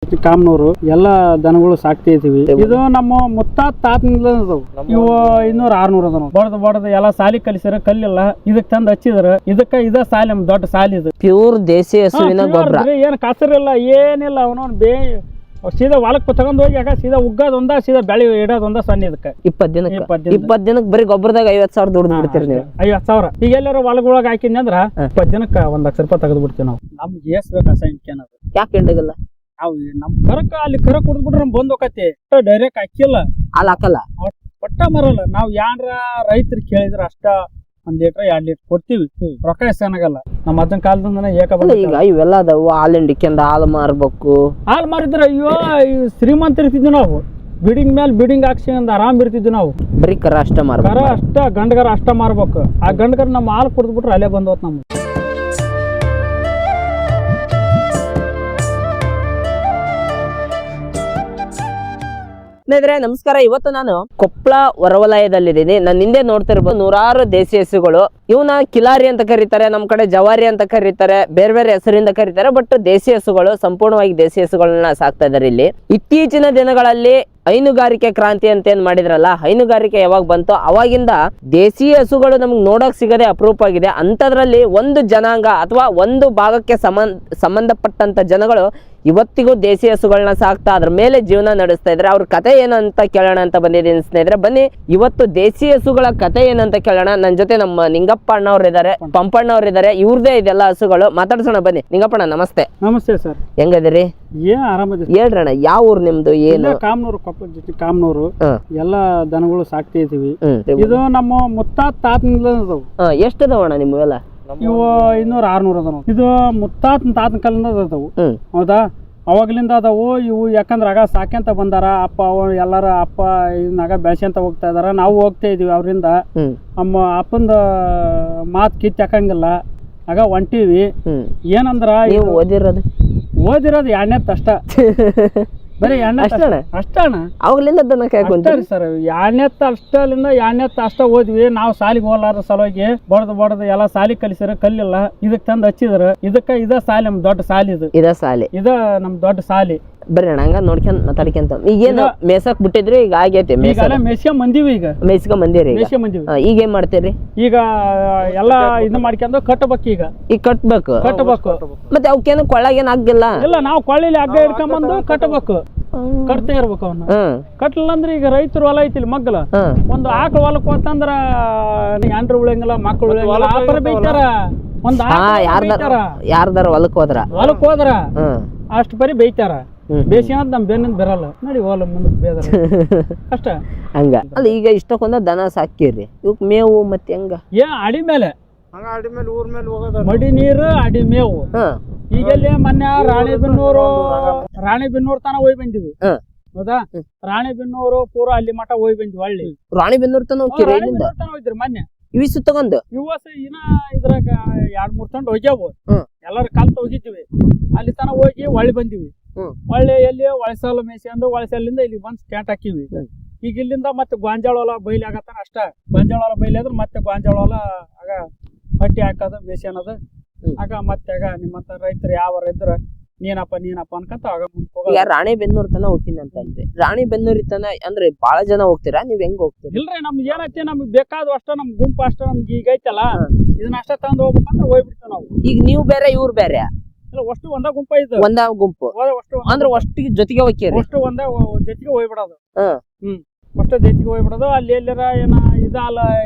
ಕಾಮನೂರು ಎಲ್ಲಾ ದನಗಳು ಸಾಕ್ತಾ ಇದೀವಿ. ಇದು ನಮ್ಮ ತಾತನಿಂದ ಇವು 500-600 ಅದ ಬಡದ ಎಲ್ಲಾ ಸಾಲಿ ಕಲಿಸಿರ ಕಲ್ಲಿಲ್ಲ ಇದಕ್ ತಂದ್ ಹಚ್ಚಿದ್ರ ಇದ ಸಾಲಿ ನಮ್ ದೊಡ್ಡ ಸಾಲಿ ಇದು ಪ್ಯೂರ್ ದೇಸಿ ಹಸುವಿನ ಗೊಬ್ಬರ. ಏನ್ ಕಸರಿಲ್ಲ ಏನಿಲ್ಲ ಅವನವನ್ ಸೀದಾ ಹೊಲಕ್ ತಗೊಂಡ್ ಹೋಗಿ ಸೀದಾ ಉಗ್ಗದೊಂದ ಸೀದಾ ಬೆಳೆ ಇಡೋದೊಂದ ಸಣ್ಣ ಇದಕ್ಕೆ 20 ದಿನಕ್ಕೆ ಬರೀ ಗೊಬ್ಬರದಾಗ 50,000 ದುಡ್ದು ಬಿಡ್ತೀರಿ ನೀವು. 50,000 ಈಗ ಎಲ್ಲಾರ ಹೊಲಗೊಳಗ ಹಾಕಿದ್ನಿ ಅಂದ್ರ 20 ದಿನಕ್ಕೆ 1 ಲಕ್ಷ ರೂಪಾಯಿ ತೆಗೆದು ಬಿಡ್ತೀವಿ ನಾವು. ನಮ್ಗೆ ಎಸ್ ಬೇಕು ಅಸೈನ್ ಯಾಕೆ ಹಿಂಡಗಲ್ಲ ನಾವು ನಮ್ ಕರಕ ಅಲ್ಲಿ ಕರ ಕುಡಿದ್ಬಿಟ್ರೆ ನಮ್ ಬಂದ್ ಹೋಗತಿ ಡೈರೆಕ್ಟ್ ಹಾಕಿಲ್ಲ ಅಲ್ಲಿ ಹಾಕಲ್ಲ ಒಟ್ಟ ಮರಲ್ಲ. ನಾವ್ ಯಾರ ರೈತರು ಕೇಳಿದ್ರ ಅಷ್ಟ 1 ಲೀಟರ್ 2 ಲೀಟರ್ ಕೊಡ್ತೀವಿ. ರೊಕ್ಕ ಎಷ್ಟಾಗಲ್ಲ. ನಮ್ಮ ಅದನ್ನ ಕಾಲದಿಂದ ಈಗ ಇವೆಲ್ಲ ಅದಾವು ಹಾಲು ಹಿಂಡಿಕೆಂದ ಹಾಲು ಮಾರ್ಬೇಕು. ಹಾಲು ಮಾರಿದ್ರ ಅಯ್ಯೋ ಶ್ರೀಮಂತ ಇರ್ತಿದ್ವಿ ನಾವು. ಬಿಡಿಂಗ್ ಮೇಲೆ ಬಿಡಿಂಗ್ ಹಾಕ್ಸಿಂದ ಆರಾಮ್ ಇರ್ತಿದ್ವಿ ನಾವು. ಬರೀ ಕರ ಅಷ್ಟ ಮಾರ್ಬೇಕು. ಕರ ಅಷ್ಟ ಗಂಡಗರ ಅಷ್ಟ ಮಾರ್ಬೇಕು. ಆ ಗಂಡಗರ ನಮ್ಮ ಹಾಲು ಕುಡಿದ್ಬಿಟ್ರೆ ಅಲ್ಲೇ ಬಂದೋತ್ ನಮ್ಗೆ. ಸ್ನೇಹಿತರೆ ನಮಸ್ಕಾರ. ಇವತ್ತು ನಾನು ಕೊಪ್ಪಳ ಹೊರವಲಯದಲ್ಲಿದ್ದೀನಿ. ನನ್ನ ಹಿಂದೆ ನೋಡ್ತಿರ್ಬೋದು ನೂರಾರು ದೇಸಿ ಹಸುಗಳು. ಇವನ್ನ ಕಿಲಾರಿ ಅಂತ ಕರೀತಾರೆ, ನಮ್ ಕಡೆ ಜವಾರಿ ಅಂತ ಕರೀತಾರೆ, ಬೇರೆ ಬೇರೆ ಹೆಸರಿಂದ ಕರೀತಾರೆ. ಬಟ್ ದೇಸಿ ಹಸುಗಳು, ಸಂಪೂರ್ಣವಾಗಿ ದೇಸಿ ಹಸುಗಳನ್ನ ಸಾಕ್ತಾ ಇದಾರೆ ಇಲ್ಲಿ. ಇತ್ತೀಚಿನ ದಿನಗಳಲ್ಲಿ ಹೈನುಗಾರಿಕೆ ಕ್ರಾಂತಿ ಅಂತ ಏನ್ ಮಾಡಿದ್ರಲ್ಲ, ಹೈನುಗಾರಿಕೆ ಯಾವಾಗ ಬಂತು ಅವಾಗಿಂದ ದೇಸಿ ಹಸುಗಳು ನಮ್ಗೆ ನೋಡಕ್ ಸಿಗದೆ ಅಪರೂಪ ಆಗಿದೆ. ಅಂತದ್ರಲ್ಲಿ ಒಂದು ಜನಾಂಗ ಅಥವಾ ಒಂದು ಭಾಗಕ್ಕೆ ಸಂಬಂಧಪಟ್ಟಂತ ಜನಗಳು ಇವತ್ತಿಗೂ ದೇಸಿ ಹಸುಗಳನ್ನ ಸಾಕ್ತಾ ಅದ್ರ ಮೇಲೆ ಜೀವನ ನಡೆಸ್ತಾ ಇದ್ರೆ ಅವ್ರ ಕತೆ ಏನಂತ ಕೇಳೋಣ ಅಂತ ಬಂದಿದ್ದೀನಿ ಸ್ನೇಹಿತರೆ. ಬನ್ನಿ ಇವತ್ತು ದೇಸಿ ಹಸುಗಳ ಕತೆ ಏನಂತ ಕೇಳೋಣ. ನನ್ನ ಜೊತೆ ನಮ್ಮ ನಿಂಗಪ್ಪ ಅಣ್ಣವ್ರು ಇದಾರೆ, ಪಂಪಣ್ಣ ಅವ್ರು ಇದಾರೆ. ಇವ್ರದೇ ಇದೆಲ್ಲ ಹಸುಗಳು. ಮಾತಾಡ್ಸೋಣ ಬನ್ನಿ. ನಿಂಗಪ್ಪಣ್ಣ ನಮಸ್ತೆ. ನಮಸ್ತೆ ಸರ್, ಹೆಂಗದಿರಿ? ಆರಾಮದ ಹೇಳ್ರಣ್ಣ, ಯಾವ ಊರು ನಿಮ್ದು? ಏನು? ಕಾಮನೂರು, ಕೊಪ್ಪಳ ಡಿಸ್ಟ್ರಿಕ್ಟ್ ಕಾಮನೂರು. ಎಲ್ಲಾ ದನಗಳು ಸಾಕ್ತಾ ಇದೀವಿ. ಇದು ನಮ್ಮ ತಾತನಿಂದ ಎಷ್ಟು ಅದಾವಣ್ಣ ನಿಮ್ಗೆಲ್ಲ? ಇವು 500-600 ಅದಾವ. ಇದು ತಾತನ ಕಾಲದಿಂದ ಅದಾವು. ಹೌದಾ, ಅವಾಗ್ಲಿಂದ ಅದಾವು ಇವು. ಯಾಕಂದ್ರ ಆಗ ಸಾಕ್ಯಂತ ಬಂದಾರ ಅಪ್ಪ ಎಲ್ಲಾರ ಅಪ್ಪ ಇದನ್ನಾಗ ಬೆಳ್ಸ್ಯಂತ ಹೋಗ್ತಾ ಇದಾರ. ನಾವು ಹೋಗ್ತಾ ಇದೀವಿ ಅವ್ರಿಂದ. ನಮ್ಮ ಅಪ್ಪಂದ ಮಾತ್ ಕಿತ್ ಹಾಕಂಗಿಲ್ಲ. ಆಗ ಹೊಂಟಿವಿ. ಏನಂದ್ರ ಓದಿರೋದು 2ನೇತ್ ಅಷ್ಟ. ಬರೀ ಅಷ್ಟಣ್ಣ. ಅವಾಗ್ಲಿಂದ ಸರ್ 2ನೇತ್ ಅಷ್ಟಲಿಂದ 2ನೇತ್ ಅಷ್ಟ ಓದ್ವಿ. ನಾವು ಸಾಲಿಗೆ ಹೋಗ್ಲಾರ ಸಲುವಾಗಿ ಬಡದ ಎಲ್ಲಾ ಸಾಲಿ ಕಲಿಸಿರ ಕಲ್ಲಿಲ್ಲ ಇದಕ್ ತಂದ್ ಹಚ್ಚಿದ್ರ ಇದ ಸಾಲಿ ನಮ್ ದೊಡ್ಡ ಸಾಲಿ ಇದ ನಮ್ ದೊಡ್ಡ ಸಾಲಿ. ಬರ್ರಿ ಅಣ್ಣ, ಹಂಗ ನೋಡ್ಕೊಂಡ್ ಮಾತಾಡ್ಕೊಂತ. ಈಗೇನು ಮೇಸಕ್ ಬಿಟ್ಟಿದ್ರಿ? ಈಗ ಆಗೈತಿ ಮೇಸ್ಕೊಂಡ್ ಬಂದಿವಿ. ಈಗ ಏನ್ ಮಾಡ್ತೀರಿ? ಈಗ ಎಲ್ಲಾ ಇದು ಮಾಡ್ಕೊಂಡ್ ಕಟ್ಟಬೇಕು. ಈಗ ಕಟ್ಬೇಕು. ಮತ್ತೆ ಅವಕ್ಕೇನು ಕೊಳ್ಳಾಗೇನ್ ಆಗಿಲ್ಲ? ಇಲ್ಲ, ನಾವು ಕೊಳ್ಳಿಲಿ ಹಗ್ಗ ಹಿಡ್ಕೊಂಬಂದು ಕಟ್ಟಬೇಕು. ಕಟ್ತಾ ಇರ್ಬೇಕು ಅವನ್ನ. ಕಟ್ಲಿಲ್ಲ ಅಂದ್ರೆ ಈಗ ರೈತರು ಹೊಲ ಐತಿಲ್ ಮಗ್ಗಲ ಒಂದು ಆಕಳ ಹೊಲಕ್ ಹೋತಂದ್ರ ಎಂಡ್ರು ಉಳಿಯಂಗಿಲ್ಲ, ಮಕ್ಳು ಉಳಿಯಂಗಿಲ್ಲ. ಆತರ ಬೈತಾರ. ಯಾರ್ದಾರ ಹೊಲಕ್ ಹೋದ್ರ ಅಷ್ಟು ಬರೀ ಬೈತಾರ. ಬೇಸಿ ಅಂತ ನಮ್ ಬೆನ್ನಿಂದ ಬರಲ್ಲ. ನೋಡಿ ಹೋಲ ಮುಂದಕ್ಕೆ ಬೇದರ ಅಷ್ಟ ಹಂಗ ಅಲ್ಲ. ಈಗ ಇಷ್ಟಕ್ಕೊಂದ ದನ ಸಾಕಿರಿ, ಇವಕ್ ಮೇವು ಮತ್ತೆ ಹೆಂಗ? ಅಡಿ ಮೇಲೆ ಊರ್ ಮೇಲೆ ಹೋಗೋದು. ಮಡಿ ನೀರು, ಅಡಿ ಮೇವು. ಈಗೆಲ್ಲಿ ಮೊನ್ನೆ ರಾಣಿಬೆನ್ನೂರು ತನ ಹೋಗಿ ಬಂದಿವಿ. ಹೌದಾ, ರಾಣಿಬೆನ್ನೂರು ಪೂರ ಅಲ್ಲಿ ಮಠ ಹೋಗಿ ಬಂದ್ವಿ. ಹಳ್ಳಿ ರಾಣಿಬೆನ್ನೂರು ತನ ಹೋಗಿದ್ರಿ ಮೊನ್ನೆ. ಇವಿಸು ತಗೊಂಡು ಇನ್ನ ಇದ್ರಾಗ 2-3 ತಂಡ ಹೋಗ್ಯಾವು. ಎಲ್ಲಾರ ಕಾಲ್ತ ಹೋಗಿದ್ವಿ. ಅಲ್ಲಿ ತನ ಹೋಗಿ ಹೊಳ್ಳಿ ಬಂದಿವಿ. ಹೊಳ್ಳಿ ಎಲ್ಲಿ ಒಳಸಾಲ ಮೇಯ್ಸ್ಕೊಂಡು ಒಳಸಾಲಿಂದ ಇಲ್ಲಿ ಬಂದ್ ಸ್ಟ್ಯಾಂಟ್ ಹಾಕಿವಿ. ಈಗ ಇಲ್ಲಿಂದ ಮತ್ತೆ ಗೋಂಜಾಳ ಹೊಲ ಬೈಲಿ ಆಗತ್ತಾನ ಅಷ್ಟ. ಗೋಂಜಾಳ ಹೊಲ ಬೈಲಿ ಆದ್ರೆ ಮತ್ತೆ ಗೋಂಜಾಳ ಹೊಲ ಆಗ ಹಟ್ಟಿ ಹಾಕೋದು ಬೇಸಿ ಅನ್ನೋದು. ಆಗ ಮತ್ತೆ ಆಗ ನಿಮ್ಮಂತ ರೈತರು ಯಾವಾರ ಇದ್ರ ನೀನಪ್ಪ ಅನ್ಕಂತ ಆಗ ಈಗ ರಾಣಿಬೆನ್ನೂರ್ ತನ ಹೋಗ್ತೀನಿ ಅಂತ ಅಂದ್ರೆ ರಾಣಿಬೆನ್ನೂರಿ ತನ ಅಂದ್ರೆ ಬಾಳ ಜನ ಹೋಗ್ತೀರಾ? ನೀವ್ ಹೆಂಗ್ ಹೋಗ್ತೀರಿ? ಇಲ್ರಿ, ನಮ್ಗೆ ಏನೈತಿ ನಮ್ಗೆ ಬೇಕಾದ ಅಷ್ಟ ನಮ್ ಗುಂಪು ಅಷ್ಟ ನಮ್ಗೆ ಈಗ ಐತಲ್ಲ ಇದನ್ನ ಅಷ್ಟ ತಗೊಂಡ್ ಹೋಗ್ಬೇಕಂದ್ರೆ ಹೋಗ್ಬಿಡ್ತೇವೆ ನಾವು. ಈಗ ನೀವು ಬೇರೆ ಇವ್ರು ಬೇರೆ? ಅಷ್ಟು ಒಂದ ಗುಂಪ ಇದು. ಒಂದ ಗುಂಪು ಅಂದ್ರೆ ಅಷ್ಟಿಗೆ ಜೊತೆಗೆ ಹೋಗ್ತೀರಿ? ಅಷ್ಟು ಒಂದ ಜೊತೆಗೆ ಹೋಗ್ಬಿಡೋದು. ಅಷ್ಟು ಜೊತೆಗೆ ಹೋಗ್ಬಿಡೋದು. ಅಲ್ಲಿ ಎಲ್ಲರ ಏನ ಇದಲ್ಲ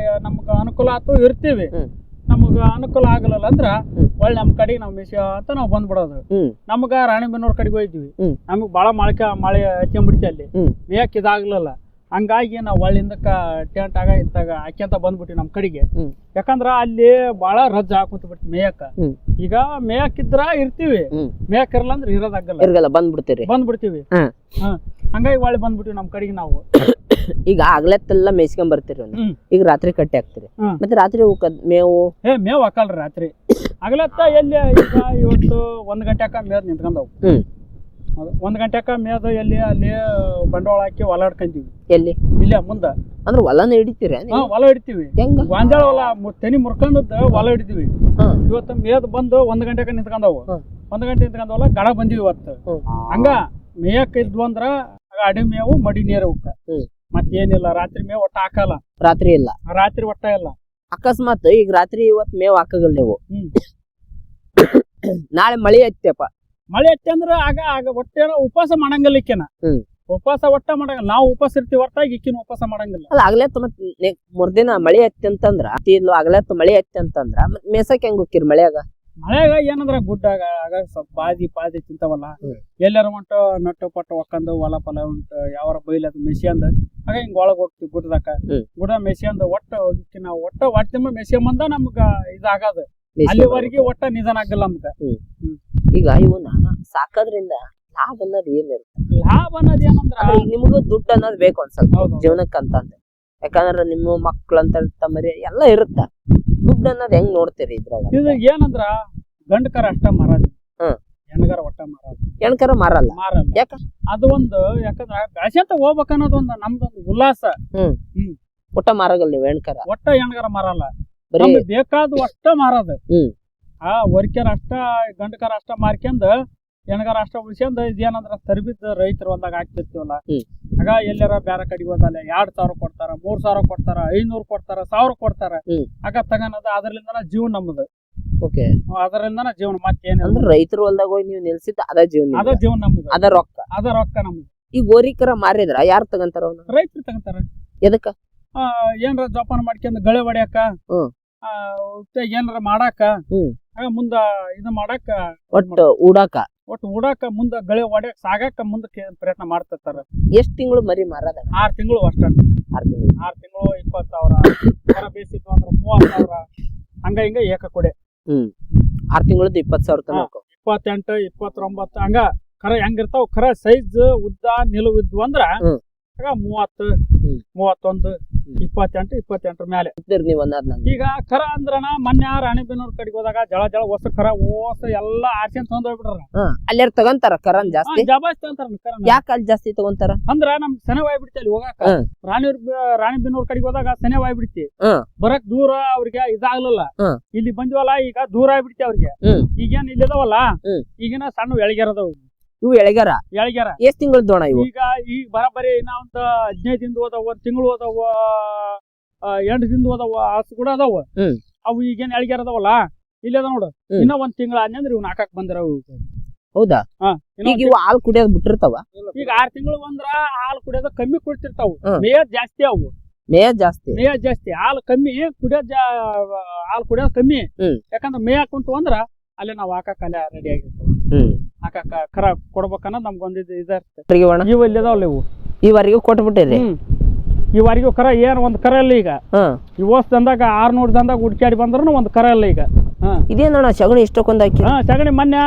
ನಮ್ಗ ಅನುಕೂಲ ಆತು ಇರ್ತೀವಿ. ನಮಗ ಅನುಕೂಲ ಆಗಲ್ಲ ಅಂದ್ರ ಒಳ್ಳೆ ನಮ್ ಕಡೆಗೆ ನಾವ್ ಮಿಷ ಅಂತ ನಾವ್ ಬಂದ್ಬಿಡೋದು. ನಮ್ಗ ರಾಣಿಬೆನ್ನೂರ್ ಕಡೆಗೆ ಹೋಯ್ತಿವಿ. ನಮಗ್ ಬಾಳ ಮಳೆ ಹಚ್ಕೊಂಡ್ಬಿಡ್ತಿ ಅಲ್ಲಿ ಮೇಯಕ್ ಇದಾಗ್ಲಿಲ್ಲ. ಹಂಗಾಗಿ ನಾವ್ ಒಳ್ಳಿಂದಕ್ಕ ಟೆಂಟ್ ಆಗ ಇತ್ತಾಗ ಹಾಕ್ಯಂತ ಬಂದ್ಬಿಟ್ಟಿವಿ ನಮ್ ಕಡೆಗೆ. ಯಾಕಂದ್ರ ಅಲ್ಲಿ ಬಾಳ ರಜ್ಜ ಹಾಕುಂತ ಬಿಡ್ತಿ ಮೇಯಕ್ಕ. ಈಗ ಮೇಯಕ್ ಇದ್ರ ಇರ್ತೀವಿ, ಮೇಯಕ್ ಇರಲ್ಲ ಅಂದ್ರೆ ಇರೋದಾಗಲ್ಲ, ಬಂದ್ಬಿಡ್ತೀವಿ. ಹಂಗಾಗಿ ಒಳ್ಳೆ ಬಂದ್ಬಿಟ್ಟಿವಿ ನಮ್ ಕಡೆಗೆ ನಾವು. ಈಗ ಆಗ್ಲತ್ತೆಲ್ಲ ಮೇಯ್ಸ್ಕೊಂಡ್ ಬರ್ತೀರಿ. ಈಗ ರಾತ್ರಿ ಕಟ್ಟಿ ಹಾಕ್ತಿರಿ, ಮತ್ತೆ ರಾತ್ರಿ ಮೇವು ಮೇವ್ ಹಾಕಲ್ರಿ ರಾತ್ರಿ. ಆಗ್ಲತ್ತ ಎಲ್ಲಿ ಈಗ ಇವತ್ತು 1 ಗಂಟೆಕ ಮೇದ್ ನಿಂತ್ಕೊಂಡವು. 1 ಗಂಟೆಕ ಮೇದ್ ಎಲ್ಲಿ ಅಲ್ಲಿ ಬಂಡವಾಳ ಹಾಕಿ ಹೊಲ ಹಿಡ್ಕೊಂತೀವಿ. ಎಲ್ಲಿ? ಇಲ್ಲೇ ಮುಂದ. ಅಂದ್ರೆ ಹೊಲನ ಹಿಡಿತೀರಿ? ಹೊಲ ಹಿಡಿತೀವಿ. ಗಾಂಜಾಳ ಹೊಲ ತೆನಿ ಮುರ್ಕೊಂಡದ್ ಹೊಲ ಹಿಡಿತೀವಿ. ಇವತ್ತು ಮೇದ್ ಬಂದು 1 ಗಂಟೆಕ ನಿಂತ್ಕೊಂಡವು. 1 ಗಂಟೆ ನಿಂತ್ಕೊಂಡವಲ್ಲ ಗಡ ಬಂದಿವಿ ಇವತ್ತು. ಹಂಗ ಮೇಯಕ್ ಇದ್ವು ಅಂದ್ರ ಅಡಿ ಮೇವು ಮಡಿ ನೀರು ಮತ್ತೇನಿಲ್ಲ. ರಾತ್ರಿ ಮೇವು ಒಟ್ಟ ಹಾಕಲ್ಲ. ರಾತ್ರಿ ಇಲ್ಲ, ರಾತ್ರಿ ಒಟ್ಟ ಇಲ್ಲ. ಅಕಸ್ಮಾತ್ ಈಗ ರಾತ್ರಿ ಇವತ್ ಮೇವ್ ಹಾಕಗಲ್ ನೀವು, ನಾಳೆ ಮಳಿ ಐತಪ್ಪ, ಮಳೆ ಐತಿ ಅಂದ್ರ ಆಗ ಒಟ್ಟೇನ ಉಪವಾಸ ಮಾಡಂಗಿಲ್ಲ ಈಕಿನ. ಉಪವಾಸ ಒಟ್ಟ ಮಾಡಂಗಿಲ್ಲ. ನಾವು ಉಪವಾಸ ಇರ್ತೀವಿ ಹೊರತಾಗಿ ಈಕಿನ ಉಪವಾಸ ಮಾಡಂಗಿಲ್ಲ. ಅಲ್ಲ ಆಗ್ಲೇತ್ ಮತ್ ಮೂರ್ದಿನ ಮಳಿ ಐತಿ ಅಂತಂದ್ರ ಆಗ್ಲೇತ್ ಮಳಿ ಐತಿ ಅಂತಂದ್ರ ಮತ್ ಮೇಸಕ್ ಹೆಂಗ್ ಹೋಗಿರ್ ಮಳ್ಯಾಗ? ಮಳೆಗ ಏನಂದ್ರ ಗುಡ್ಡಾಗ ಆಗ ಸ್ವಲ್ಪ ಬಾದಿ ತಿಂತಾವಲ್ಲ, ಎಲ್ಲಾರ ಹೊಂಟು ನಟ್ಟು ಪಟ್ಟು ಒಕ್ಕಂದು ಹೊಲ ಫಲ ಉಂಟು ಯಾವಾರ ಬೈಲದ ಮೆಸಿಯಂದ ಆಗ ಹಿಂಗ ಒಳಗ್ ಹೋಗ್ತಿವಿ ಗುಡ್ಡದಾಕ. ಗುಡ್ಡ ಮೆಸಿಯಂದ ಒಟ್ಟ ಹೊಟ್ಟೆ ಮೆಸಿಯಂಬಂದ ನಮ್ಗ ಇದಾಗದ. ಅಲ್ಲಿವರೆಗೆ ಒಟ್ಟ ನಿಧಾನ ಆಗಲ್ಲ ನಮ್ಗ. ಈಗ ಇವನ್ನ ಸಾಕೋದ್ರಿಂದ ಲಾಭ ಅನ್ನೋದು ಏನಿರುತ್ತೆ? ಲಾಭ ಅನ್ನೋದ್ ಏನಂದ್ರ ನಿಮಗೂ ದುಡ್ಡು ಅನ್ನೋದು ಬೇಕು ಒಂದ್ ಸ್ವಲ್ಪ ಜೀವನಕ್ಕಂತಂದ್ರೆ. ಯಾಕಂದ್ರ ನಿಮ್ಮ ಮಕ್ಳು ಅಂತ ಮರಿ ಎಲ್ಲ ಇರುತ್ತ. ದುಡ್ಡು ಅನ್ನೋದ್ ಹೆಂಗ್ ನೋಡ್ತೀರಿ ಇದ್ರಾಗ? ಇದು ಏನಂದ್ರ ಗಂಡಕರ ಅಷ್ಟ ಮಾರೋದು, ಹೆಣ್ಗರ ಒಟ್ಟ ಮಾರೋದು. ಹೆಣ್ಕರ ಮಾರಲ್ಲ. ಯಾಕ? ಅದು ಒಂದು ಯಾಕಂದ್ರ ಗಾಸಿ ಅಂತ ಹೋಗ್ಬೇಕನ್ನೋದು ಒಂದು ನಮ್ದೊಂದು ಉಲ್ಲಾಸ. ಒಟ್ಟ ಮಾರಗಲ್ ನೀವು ಹೆಣ್ಕರ? ಒಟ್ಟ ಹೆಣ್ಗರ ಮಾರಲ್ಲ, ಬೇಕಾದ ಅಷ್ಟ ಮಾರೋದು. ವರ್ಕರ್ ಅಷ್ಟ ಗಂಡಕರ ಅಷ್ಟ ಮಾರ್ಕೊಂಡ್ ಹೆಣ್ಗಾರ ಅಷ್ಟ ಉಳಿಸ್ಕೊಂಡ್ ಇದೇನಂದ್ರ ತರಬಿದ್ದ ರೈತರ ಹೊಲ್ದಾಗ ಹಾಕ್ತಿರ್ತೀವಲ್ಲ, ಆಗ ಎಲ್ಲಾರ ಬ್ಯಾರ ಕಡೆಗೆ ಹೋದಲ್ಲ 2,000 ಕೊಡ್ತಾರ, 3,000 ಕೊಡ್ತಾರ, 500 ಕೊಡ್ತಾರ, 1,000 ಕೊಡ್ತಾರ. ಆಗ ತಗನದ ಅದ್ರಲಿಂದನ ಜೀವನ ನಮ್ದು. ಅದರಿಂದನ ಜೀವನ. ಮತ್ತೇನಿಲ್ಲ. ರೈತರ ಹೊಲ್ದಾಗ ಹೋಗಿ ನೀವು ನಿಲ್ಸಿದ್ದ ಅದ ಜೀವನ ನಮ್ದು. ಅದ ರೊಕ್ಕ ನಮ್ದು. ಈ ಗೋರಿಕರ ಮಾರಿದ್ರ ಯಾರು ತಗಂತಾರ? ರೈತರು ತಗಂತಾರ. ಎದಕ್ಕ? ಏನ್ರ ಜೋಪಾನ ಮಾಡ್ಕೊಂಡ್ ಗಳೆ ಹೊಡ್ಯಾಕ, ಏನಾರ ಮಾಡಾಕ, ಮುಂದ ಇದು ಮಾಡಾಕ, ಒಟ್ಟು ಊಡಾಕ ಮುಂದ ಗಳೆ ಹೊಡ್ಯಾಕ ಸಾಗಾಕ ಮುಂದಕ್ಕೆ ಪ್ರಯತ್ನ ಮಾಡ್ತಿರ್ತಾರ. ಎಷ್ಟ್ ತಿಂಗಳು ಮರಿ ಮಾರದ? 6 ತಿಂಗಳು ಅಷ್ಟ. 6 ತಿಂಗಳು 20,000, ಹೊರ ಬೇಸಿತ್ತು ಅಂದ್ರ 30,000, ಹಂಗ ಹಿಂಗ ಏಕ ಕೊಡೆ. 6 ತಿಂಗಳದ್ದು 20,000 ತನಕ. 28, 29 ಹಂಗ ಕರ ಹೆಂಗಿರ್ತಾವ. ಕರ ಸೈಜ್ ಉದ್ದ ನಿಲುವಿದ್ವು ಅಂದ್ರ ಆಗ 30, 31, 28 ಮೇಲೆ. ಈಗ ಕರ ಅಂದ್ರನ ಮೊನ್ನೆ ರಾಣಿಬೆನ್ನೂರ್ ಕಡೆಗೆ ಹೋದಾಗ ಜಳ ಹೊಸ ಕರ ಎಲ್ಲಾ ಆರ್ಸನ್ ತಗೊಂಡ್ ಹೋಗ್ಬಿಟ್ರ. ಅಲ್ಲಿ ತಗೊಂತಾರ ಕರನ್ ಜಾಸ್ತಿ? ಜಾಸ್ತಿ ತಗೊಂತಾರ. ಯಾಕೆ ಅಲ್ಲಿ ಜಾಸ್ತಿ ತಗೊಂತಾರ ಅಂದ್ರ ನಮ್ ಸೆನೆವಾಯ್ ಬಿಡ್ತಿ ಅಲ್ಲಿ ಹೋಗಾಕ. ರಾಣಿಬೆನ್ನೂರ್ ಕಡೆಗೆ ಹೋದಾಗ ಸೆನೆವಾಯ್ ಬಿಡ್ತಿ, ಬರಕ್ ದೂರ ಅವ್ರಿಗೆ ಇದಾಗ್ಲಿಲ್ಲ. ಇಲ್ಲಿ ಬಂದ್ವಲ್ಲ ಈಗ ದೂರ ಆಗ್ಬಿಡ್ತಿ ಅವ್ರಿಗೆ. ಈಗೇನ್ ಇಲ್ಲಿದಾವಲ್ಲ ಈಗಿನ ಸಣ್ಣ ಎಳಗ್ಯಾರದವ್. ಇವು ಎಳಗ್ಯಾರ ಎಷ್ಟ್ ತಿಂಗಳದ್ದು ಅಣ್ಣ ಇವು? ಈಗ ಬರಬರಿ ಇನ್ನ ಒಂದ್ 15 ದಿನದ ಹೋದವ, 1 ತಿಂಗಳು ಹೋದವ, 8 ದಿನದ ಹೋದವ, ಹಸು ಕೂಡ ಅದಾವ. ಅವು ಈಗೇನ್ ಎಳಗ್ಯಾರ ಅದಾವಲ್ಲ ಇಲ್ಲ ಅದ ನೋಡು. ಇನ್ನ 1 ತಿಂಗಳ ಆದ್ನಂದ್ರ ಇವ್ ನಾಕಕ್ ಬಂದಿರ. ಹೌದಾ? ಈಗ ಇವು ಹಾಲು ಕುಡಿಯೋದ್ ಬಿಟ್ಟಿರ್ತಾವ? ಈಗ 6 ತಿಂಗಳು ಬಂದ್ರ ಹಾಲು ಕುಡಿಯೋದ ಕಮ್ಮಿ ಕುಡಿತಿರ್ತಾವ. ಮೇಯದ್ ಜಾಸ್ತಿ ಅವು. ಮೇಯದ್ ಜಾಸ್ತಿ, ಹಾಲು ಕಮ್ಮಿ ಹಾಲು ಕುಡಿಯೋದ್ ಕಮ್ಮಿ. ಯಾಕಂದ್ರ ಮೇಯಕ್ ಕುಂತು ಅಂದ್ರ ಅಲ್ಲಿ ನಾವ್ ಹಾಕಕ್ ಅಲ್ಲೇ ರೆಡಿ ಆಗಿರ್ತಾವ. ಹಾಕಕ್ಕ ಕರ ಕೊಡ್ಬೇಕನ್ನೋದ್ ನಮ್ಗೊಂದ್ ಇರ್ತದೆ. ಇವು ಇಲ್ಲಿ ಅದಾವಲ್ಲ ಇವು ಈವರೆಗೂ ಕೊಟ್ಬಿಟ್ಟಿರಿ. ಈವರೆಗೂ ಕರ ಏನ್ ಒಂದ್ ಕರ ಇಲ್ಲ. ಈಗ ಈ ಹೋಸ್ ದಂದಾಗ 600 ದಂದಾಗ ಹುಡ್ಕ್ಯಾಡಿ ಬಂದ್ರು ಒಂದ್ ಕರ ಇಲ್ಲ ಈಗ. ಇದೇನಣ್ಣ ಸಗಣಿ ಇಷ್ಟಕ್ಕೊಂದ್ ಹಾಕಿ? ಸಗಣಿ ಮೊನ್ನೆ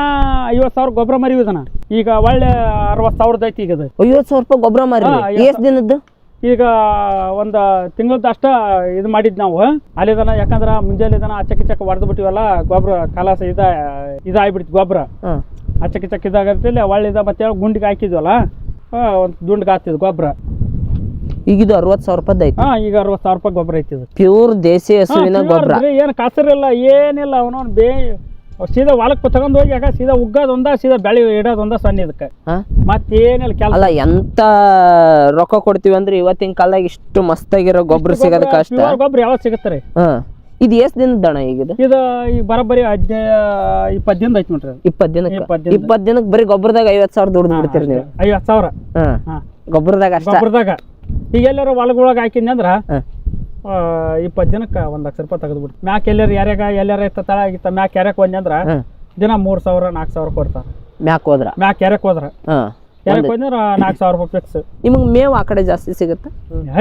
50,000 ಗೊಬ್ಬರ ಮರಿವಿದನ. ಈಗ ಒಳ್ಳೆ 60,000 ಐತಿ. ಈಗ 50,000 ರೂಪಾಯಿ ಗೊಬ್ಬರ ಮರಿ ಎಷ್ಟ್ ದಿನದ್ದು? ಈಗ ಒಂದ್ ತಿಂಗಳದ ಅಷ್ಟ ಇದು ಮಾಡಿದ್ ನಾವು ಅಲ್ಲಿದನ. ಯಾಕಂದ್ರ ಮುಂಜಾನೆ ಅಚ್ಚಕ್ ಹೊಡೆದ್ ಬಿಟ್ಟಿವಲ್ಲ ಗೊಬ್ಬರ ಕಲಾಸ ಇದಾಗ್ಬಿಡ್ತಿ. ಗೊಬ್ಬರ ಅಚ್ಚಕ್ ಇದಾಗತ್ತಿಲ್ಲ ಒಳ್ಳೆ ಮತ್ತೆ ಗುಂಡಿಗೆ ಹಾಕಿದ್ವಲ್ಲ ಒಂದ್ ದುಂಡ್ಗೆ ಹಾಕ್ತಿದ್ ಗೊಬ್ಬರ. ಈಗ ಇದು 60,000 ರೂಪಾಯಿ ಐತಿ. ಈಗ 60,000 ರೂಪಾಯಿ ಗೊಬ್ಬರ ಐತಿ. ಪ್ಯೂರ್ ದೇಸಿ ಹಸುವಿನ ಗೊಬ್ಬರ. ಏನ್ ಕಸರಿಲ್ಲ ಏನಿಲ್ಲ. ಅವನವ್ನ ಸೀದಾ ಹೊಲಕ್ ತಗೊಂಡ್ ಹೋಗಿ ಯಾಕ ಸೀದಾ ಉಗ್ಗದೊಂದ ಸೀದಾ ಬೆಳಿ ಇಡೋದೊಂದ ಸಣ್ಣ ಇದಕ್ಕ ಮತ್ತೇನಿಲ್ಲ ಕೆಲಸ. ಅಲ್ಲ ಎಂತ ರೊಕ್ಕ ಕೊಡ್ತೀವಿ ಅಂದ್ರೆ ಇವತ್ತಿನ ಕಾಲದಾಗ ಇಷ್ಟು ಮಸ್ತಾಗಿರೋ ಗೊಬ್ಬರ ಸಿಗೋದ್ ಕಷ್ಟ. ಗೊಬ್ಬರ ಯಾವಾಗ ಸಿಗತ್ತಾರೆ? ಇದು ಎಷ್ಟ್ ದಿನದ ಈಗ? ಇದು ಈಗ ಬರಬರಿ 20 ದಿನದ ಐತಿ ನೋಡ್ರಿ. 20 ದಿನಕ್ಕೆ ಬರೀ ಗೊಬ್ಬರದಾಗ 50,000 ದುಡ್ದು ಬಿಡ್ತೀರಿ ನೀವು? 50,000 ಗೊಬ್ಬರದಾಗ. ಈಗ ಎಲ್ಲಾರ ಹೊಲಗೊಳಗ ಹಾಕಿದ್ನಿ ಅಂದ್ರ 20 ದಿನಕ್ಕೆ 1,00,000 ರೂಪಾಯಿ ತೆಗೆದ್ಬಿಡ್ತು. ಮ್ಯಾಕ್ ಎಲ್ಲಾರ ತಳ ಆಗಿತ್ತ ಮ್ಯಾಕ್ ಕ್ಯಾರಕ್ ಹೋದ್ನಿ ಅಂದ್ರ ದಿನ 3,000 4,000 ಕೊಡ್ತಾರ. ಮ್ಯಾಕ್ ಕ್ಯಾರಕ್ ಹೋದ್ರ 4,000 ರೂಪಾಯಿ ಫಿಕ್ಸ್. ನಿಮಗ್ ಮೇವ್ ಆ ಕಡೆ ಜಾಸ್ತಿ ಸಿಗುತ್ತೆ?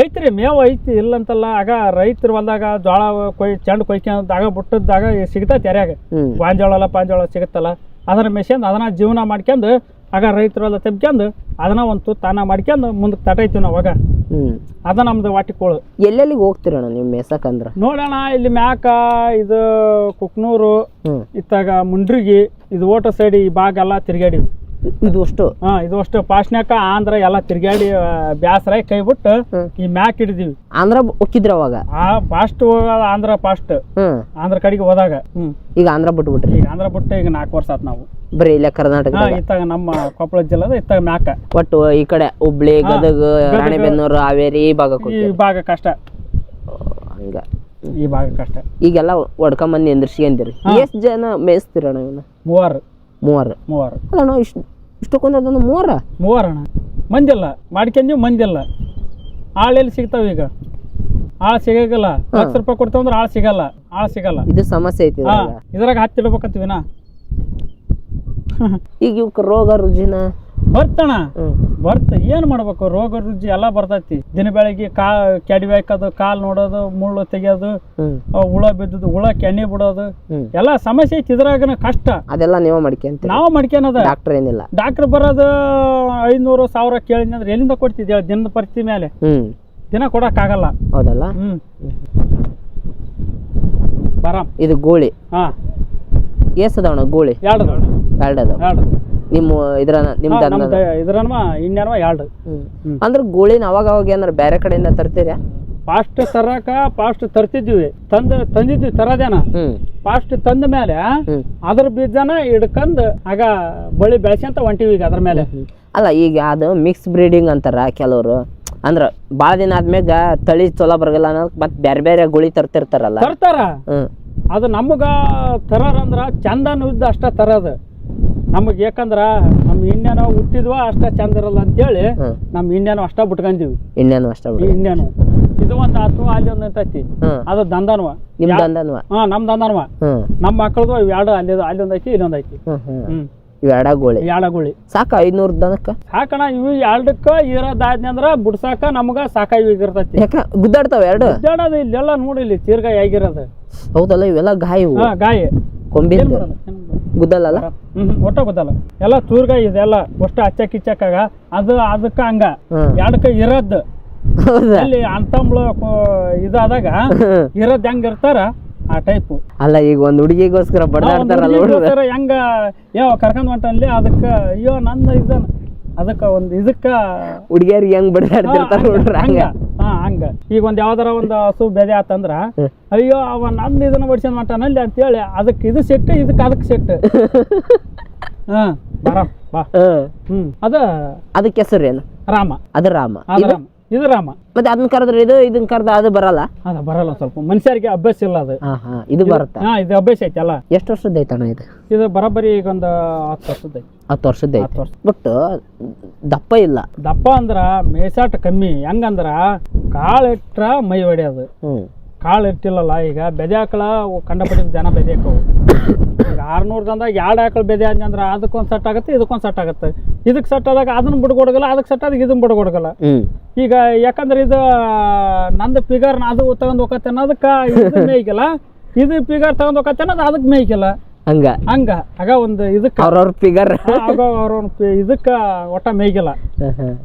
ಐತ್ರಿ ಮೇವ್ ಐತಿ ಇಲ್ಲಂತಲ್ಲ. ಆಗ ರೈತರ ಹೊಲ್ದಾಗ ಜೋಳ ಚೆಂಡು ಕೊಯ್ಕೊಂಡಾಗ ಬಿಟ್ಟದಾಗ ಸಿಗ್ತೈತಿ ಎರ್ಯಾಗ. ಪಾಂಜೋಳ ಸಿಗುತ್ತಲ್ಲ ಅದನ್ನ ಮೆಷಿನ್ ಅದನ್ನ ಜೀವನ ಮಾಡ್ಕೊಂಡ್ ಆಗ ರೈತರೆಲ್ಲ ತೆಬ್ಕೊಂಡ್ ಅದನ್ನ ಒಂದು ತಾನ ಮಾಡ್ಕೊಂಡ್ ಮುಂದಕ್ಕೆ ತಟೈತಿವಿ ನಾವಾಗ. ಅದ ನಮ್ದು ವಾಟಿಕೋಳು. ಎಲ್ಲೆಲ್ಲಿಗೆ ಹೋಗ್ತಿರಣ್ಣ ನೀವು ಮೇಸಕಂದ್ರ? ನೋಡೋಣ ಇಲ್ಲಿ ಮ್ಯಾಕ ಇದು ಕುಕ್ನೂರು ಇತ್ತಾಗ ಮುಂಡ್ರಿಗಿ ಇದು ಓಟ ಸೈಡ್ ಈ ಭಾಗ ಎಲ್ಲ ತಿರ್ಗಾಡಿವಿ. ಇದು ಅಷ್ಟು ಇದು ಅಷ್ಟು ಪಾಸ್ನ್ಯಾಕ ಆಂಧ್ರ ಎಲ್ಲ ತಿರ್ಗಾಡಿ ಬ್ಯಾಸರಾಗಿ ಕೈ ಬಿಟ್ಟು ಈ ಮ್ಯಾಕ್ ಹಿಡಿದಿವಿ. ಆಂಧ್ರ ಒಕ್ಕಿದ್ರ ಅವಾಗ ಫಾಸ್ಟ್ ಹೋಗೋದು ಆಂಧ್ರ ಫಾಸ್ಟ್ ಆಂಧ್ರ ಕಡೆಗೆ ಹೋದಾಗ. ಈಗ ಆಂಧ್ರ ಬಿಟ್ಬಿಟ್ರಿ? ಈಗ ಆಂಧ್ರ ಬಿಟ್ಟು ಈಗ 4 ವರ್ಷ ಆತ್ ನಾವು ಬರೀ ಇಲ್ಲೇ ಕರ್ನಾಟಕ ಇತ್ತಾಗ ನಮ್ಮ ಕೊಪ್ಪಳ ಜಿಲ್ಲೆದ ಇತ್ತಾಗ ಮ್ಯಾಕ. ಒಟ್ಟು ಈ ಕಡೆ ಹುಬ್ಳಿ ಗದಗ ರಾಣಿಬೆನ್ನೂರು ಹಾವೇರಿ ಈ ಭಾಗಕ್ಕೆ ಈ ಭಾಗ ಕಷ್ಟ. ಹಂಗ ಈ ಭಾಗ ಕಷ್ಟ. ಈಗೆಲ್ಲ ಹೊಡ್ಕೊಂಬಂದು ಎಂದ್ರಿಸ್ಕೊಂತೀರಿ. ಎಷ್ಟು ಜನ ಮೇಯಿಸ್ತೀರಣ್ಣ ಇವನ್ನ? 3 ಅಲ್ಲ ನಾವು ಇಷ್ಟಕ್ಕೊಂದು 3 ಅಣ್ಣ. ಮಂದಿಲ್ಲ ಮಾಡ್ಕೊಂಡೀವಿ, ಮಂದಿಲ್ಲ. ಆಳೆಲ್ಲಿ ಸಿಗ್ತಾವ ಈಗ? ಆಳ್ ಸಿಗಲ್ಲ. ₹1,00,000 ಕೊಡ್ತಾವಂದ್ರೆ ಆಳ್ ಸಿಗಲ್ಲ. ಇದು ಸಮಸ್ಯೆ ಐತಿ. ಇದ್ರಾಗ ಹತ್ತಿಡ್ಬೇಕಂತೀವಿನ. ಈಗ ಇವಕ್ಕೆ ರೋಗ ರುಜಿನ ಬರ್ತಣ ಏನ್ ಮಾಡ್ಬೇಕು? ರೋಗ ರುಜಿ ಎಲ್ಲಾ ಬರ್ತೈತಿ. ದಿನ ಬೆಳಗ್ಗೆ ಕೆಡವಿ ಹಾಕೋದು, ಕಾಲ್ ನೋಡೋದು, ಮುಳ್ಳು ತೆಗಿಯೋದು, ಹುಳ ಬಿದ್ದದು, ಹುಳ ಕೆಣ್ಣಿ ಬಿಡೋದು ಎಲ್ಲಾ ಸಮಸ್ಯೆ ಐತಿ. ಇದ್ರಾಗ ಕಷ್ಟ. ಅದೆಲ್ಲ ನೀವು ಮಾಡ್ಕೊಂತ? ನಾವು ಮಾಡ್ಕೊಳದ. ಡಾಕ್ಟರ್ ಏನಿಲ್ಲ. ಡಾಕ್ಟರ್ ಬರೋದು 500,000 ಕೇಳಿದ್ರೆ ಎಲ್ಲಿಂದ ಕೊಡ್ತಿದ್ದೆ? ದಿನದ ಪರಿಸ್ಥಿತಿ ಮೇಲೆ ದಿನ ಕೊಡಕ್ ಆಗಲ್ಲ. ಹೌದಲ್ಲ? ಬರಾಮ್. ಇದು ಗೋಳಿ ಎಷ್ಟದವಣ? ಗೋಳಿ 2 ಅದಾವ. ನಿಮ್ಮ ಅಂದ್ರೆ ಗೋಳಿನ ಅವಾಗ ಏನಾರ ಬೇರೆ ಕಡೆಯಿಂದ ತರ್ತೀರ? ಫಾಸ್ಟ್ ತರ್ತಿದ್ವಿ. ತಂದಿದ್ವಿ ತರದೇನ. ಫಾಸ್ಟ್ ತಂದ ಮೇಲೆ ಅದ್ರ ಬೀಜನ ಹಿಡ್ಕೊಂಡ್ ಆಗ ಬಳಿ ಬೆಳೆಸಂತ ಹೊಂಟಿವಿ ಈಗ ಅದ್ರ ಮೇಲೆ. ಅಲ್ಲ ಈಗ ಅದು ಮಿಕ್ಸ್ ಬ್ರೀಡಿಂಗ್ ಅಂತಾರ ಕೆಲವರು. ಅಂದ್ರ ಬಾಳ ದಿನ ಆದ್ಮ್ಯಾಗ ತಳಿ ಚಲೋ ಬರಗಲ್ಲ ಅನ್ನೋದ್ ಮತ್ ಬೇರೆ ಗೋಳಿ ತರ್ತಿರ್ತಾರಲ್ಲ. ತರ್ತಾರ. ಅದು ನಮಗ ತರಂದ್ರ ಚಂದನ ಇದ್ದ ಅಷ್ಟ ತರದು ನಮಗ್. ಯಾಕಂದ್ರ ನಮ್ ಇಂಡಿಯಾನ ಹುಟ್ಟಿದ್ವ ಅಷ್ಟ ಚಂದ ಇರಲ್ಲ ಅಂತೇಳಿ ನಮ್ ಇಂಡಿಯಾನು ಅಷ್ಟ ಬಿಟ್ಕೊಂತೀವಿ. ಇಂಡಿಯಾನು ಇದು ಒಂದ್ ಆತು, ಅಲ್ಲಿ ಒಂದ್ ಐತಿ. ಅದು ದಂದನ್ವ. ನಮ್ ದಂದನ್ವ. ನಮ್ ಮಕ್ಕಳದು 2 ಅಲ್ಲಿ ಒಂದೈತಿ, ಇಲ್ಲೊಂದ್ ಐತಿ. ಗೋಳಿ ಸಾಕ 500 ದನಕ್ಕ ಸಾಕಣ. ಇವು 2ಕ್ಕ ಇರೋದಾದ್ನಂದ್ರ ಬಿಡ್ಸಾಕ ನಮಗ ಸಾಕಾಗಿರ್ತೈತಿ. ಗುದ್ದಾಡ್ತಾವ 2 ಗುದ್ದಾಡೋದು. ಇಲ್ಲೆಲ್ಲ ನೋಡಿ, ಇಲ್ಲಿ ಚೀರ್ಗಾಯಿ ಆಗಿರೋದು. ಹೌದಲ್ಲ? ಇವೆಲ್ಲ ಗಾಯಿ ಕೊಂಬಿ ಗುದ್ದಲ್ಲ. ಒಟ್ಟ ಗುದ್ದಲ್ಲ. ಎಲ್ಲ ಚೂರ್ಗಾಯಿ ಇದೆಲ್ಲ ಒಷ್ಟ ಹಚ್ಚಕ್ಕಾಗ ಅದಕ್ಕ ಹಂಗ 2ಕ್ಕ ಇರೋದ್. ಅಲ್ಲಿ ಅಂತಂಬ್ಳ ಇದಾದಾಗ ಇರೋದ್ ಹೆಂಗ ಇರ್ತಾರ ಆ ಟೈಪ್. ಅಲ್ಲ ಈಗ ಒಂದ್ ಹುಡುಗಿಗೋಸ್ಕರ ಬಡದಾಡ್ತಾರಲ್ಲ ಹೆಂಗ ಯಾವ ಕರ್ಕೊಂಡ್ ಹೊಂಟಲ್ಲಿ ಅದಕ್ಕ ಅಯ್ಯೋ ನನ್ನ ಇದನ್ನ ಅದಕ್ಕ ಒಂದ್ ಇದಕ್ಕ ಹುಡುಗಿಯರಿಗೆ ಹೆಂಗ್ ಬಡದಾಡ್ತಿರ್ತಾರ ನೋಡ್ರಿ ಹಂಗ. ಈಗ ಒಂದ್ ಯಾವ್ದಾರ ಒಂದ್ ಹಸು ಬೆದೆ ಆತಂದ್ರ ಅಯ್ಯೋ ಅವ ನನ್ ಇದನ್ನ ಬಡ್ಸಂದ್ ಮಾಡ್ತಾನಲ್ಲಿ ಅಂತೇಳಿ ಅದಕ್ ಇದು ಸೆಟ್, ಅದಕ್ ಸೆಟ್. ಅದಕ್ಕೆ ಹೆಸರು ಏನು? ರಾಮ. ಅದು ರಾಮ. ಇದು ರಾಮ. ಮತ್ತೆ ಅದನ್ನ ಕರೆದ್ರೆ ಇದನ್ನ ಕರೆದ ಅದು ಬರಲ್ಲ? ಅದ ಬರಲ್ಲ. ಸ್ವಲ್ಪ ಮನುಷ್ಯರಿಗೆ ಅಭ್ಯಾಸ ಇಲ್ಲ ಅದು. ಇದು ಬರುತ್ತೆ. ಇದು ಅಭ್ಯಾಸ ಐತಿ ಅಲ್ಲ. ಎಷ್ಟು ವರ್ಷದ ಐತಣ್ಣ ಇದು? ಇದು ಬರೋಬ್ಬರಿ ಈಗ ಒಂದು 10 ವರ್ಷದ ಐತಿ. 10 ವರ್ಷದ ಐತಿ. ಬಟ್ ದಪ್ಪ ಇಲ್ಲ. ದಪ್ಪ ಅಂದ್ರ ಮೇಸಾಟ ಕಮ್ಮಿ. ಹೆಂಗಂದ್ರ ಕಾಳು ಇಟ್ರ ಮೈ ಹೊಡೆಯೋದು. ಕಾಳು ಇಟ್ಟಿಲ್ಲಲ್ಲ. ಈಗ ಬೆದೆ ಆಕಳ ಕಂಡಪಟ್ಟಿ ಜನ ಬೆದೆ ಹಾಕವು. ಈಗ 600 ಜನದಾಗ 2 ಆಕಳ ಬೆದೆ ಆದ್ನಂದ್ರ ಅದಕ್ಕೊಂದ್ ಸೆಟ್ ಆಗುತ್ತೆ, ಇದಕ್ಕೊಂದ್ ಸೆಟ್ ಆಗುತ್ತೆ. ಇದಕ್ ಸೆಟ್ ಆದಾಗ ಅದನ್ನ ಬಿಡ್ಕೊಡಗಲ್ಲ, ಅದಕ್ಕೆ ಸೆಟ್ ಆದಾಗ ಇದನ್ನ ಬಿಡ್ಕೊಡಗಲ್ಲ. ಈಗ ಯಾಕಂದ್ರೆ ಇದು ನಂದು ಫಿಗರ್ ಅದು ತಗೊಂಡ್ ಹೋಗತ್ತೆ ಅನ್ನೋದಕ್ಕ ಇದು ಮೇಯ್ಕಿಲ್ಲ, ಇದು ಫಿಗರ್ ತಗೊಂಡ್ ಹೋಗತ್ತೆ ಅನ್ನೋದು ಅದಕ್ಕೆ ಮೇಯ್ಕಿಲ್ಲ. ಹಂಗ ಆಗ ಒಂದು ಇದಕ್ಕ ಅವ್ರವ್ರ ಫಿಗರ್ ಇದಕ್ಕ ಒಟ್ಟ ಮೇಯ್ಕಿಲ್ಲ.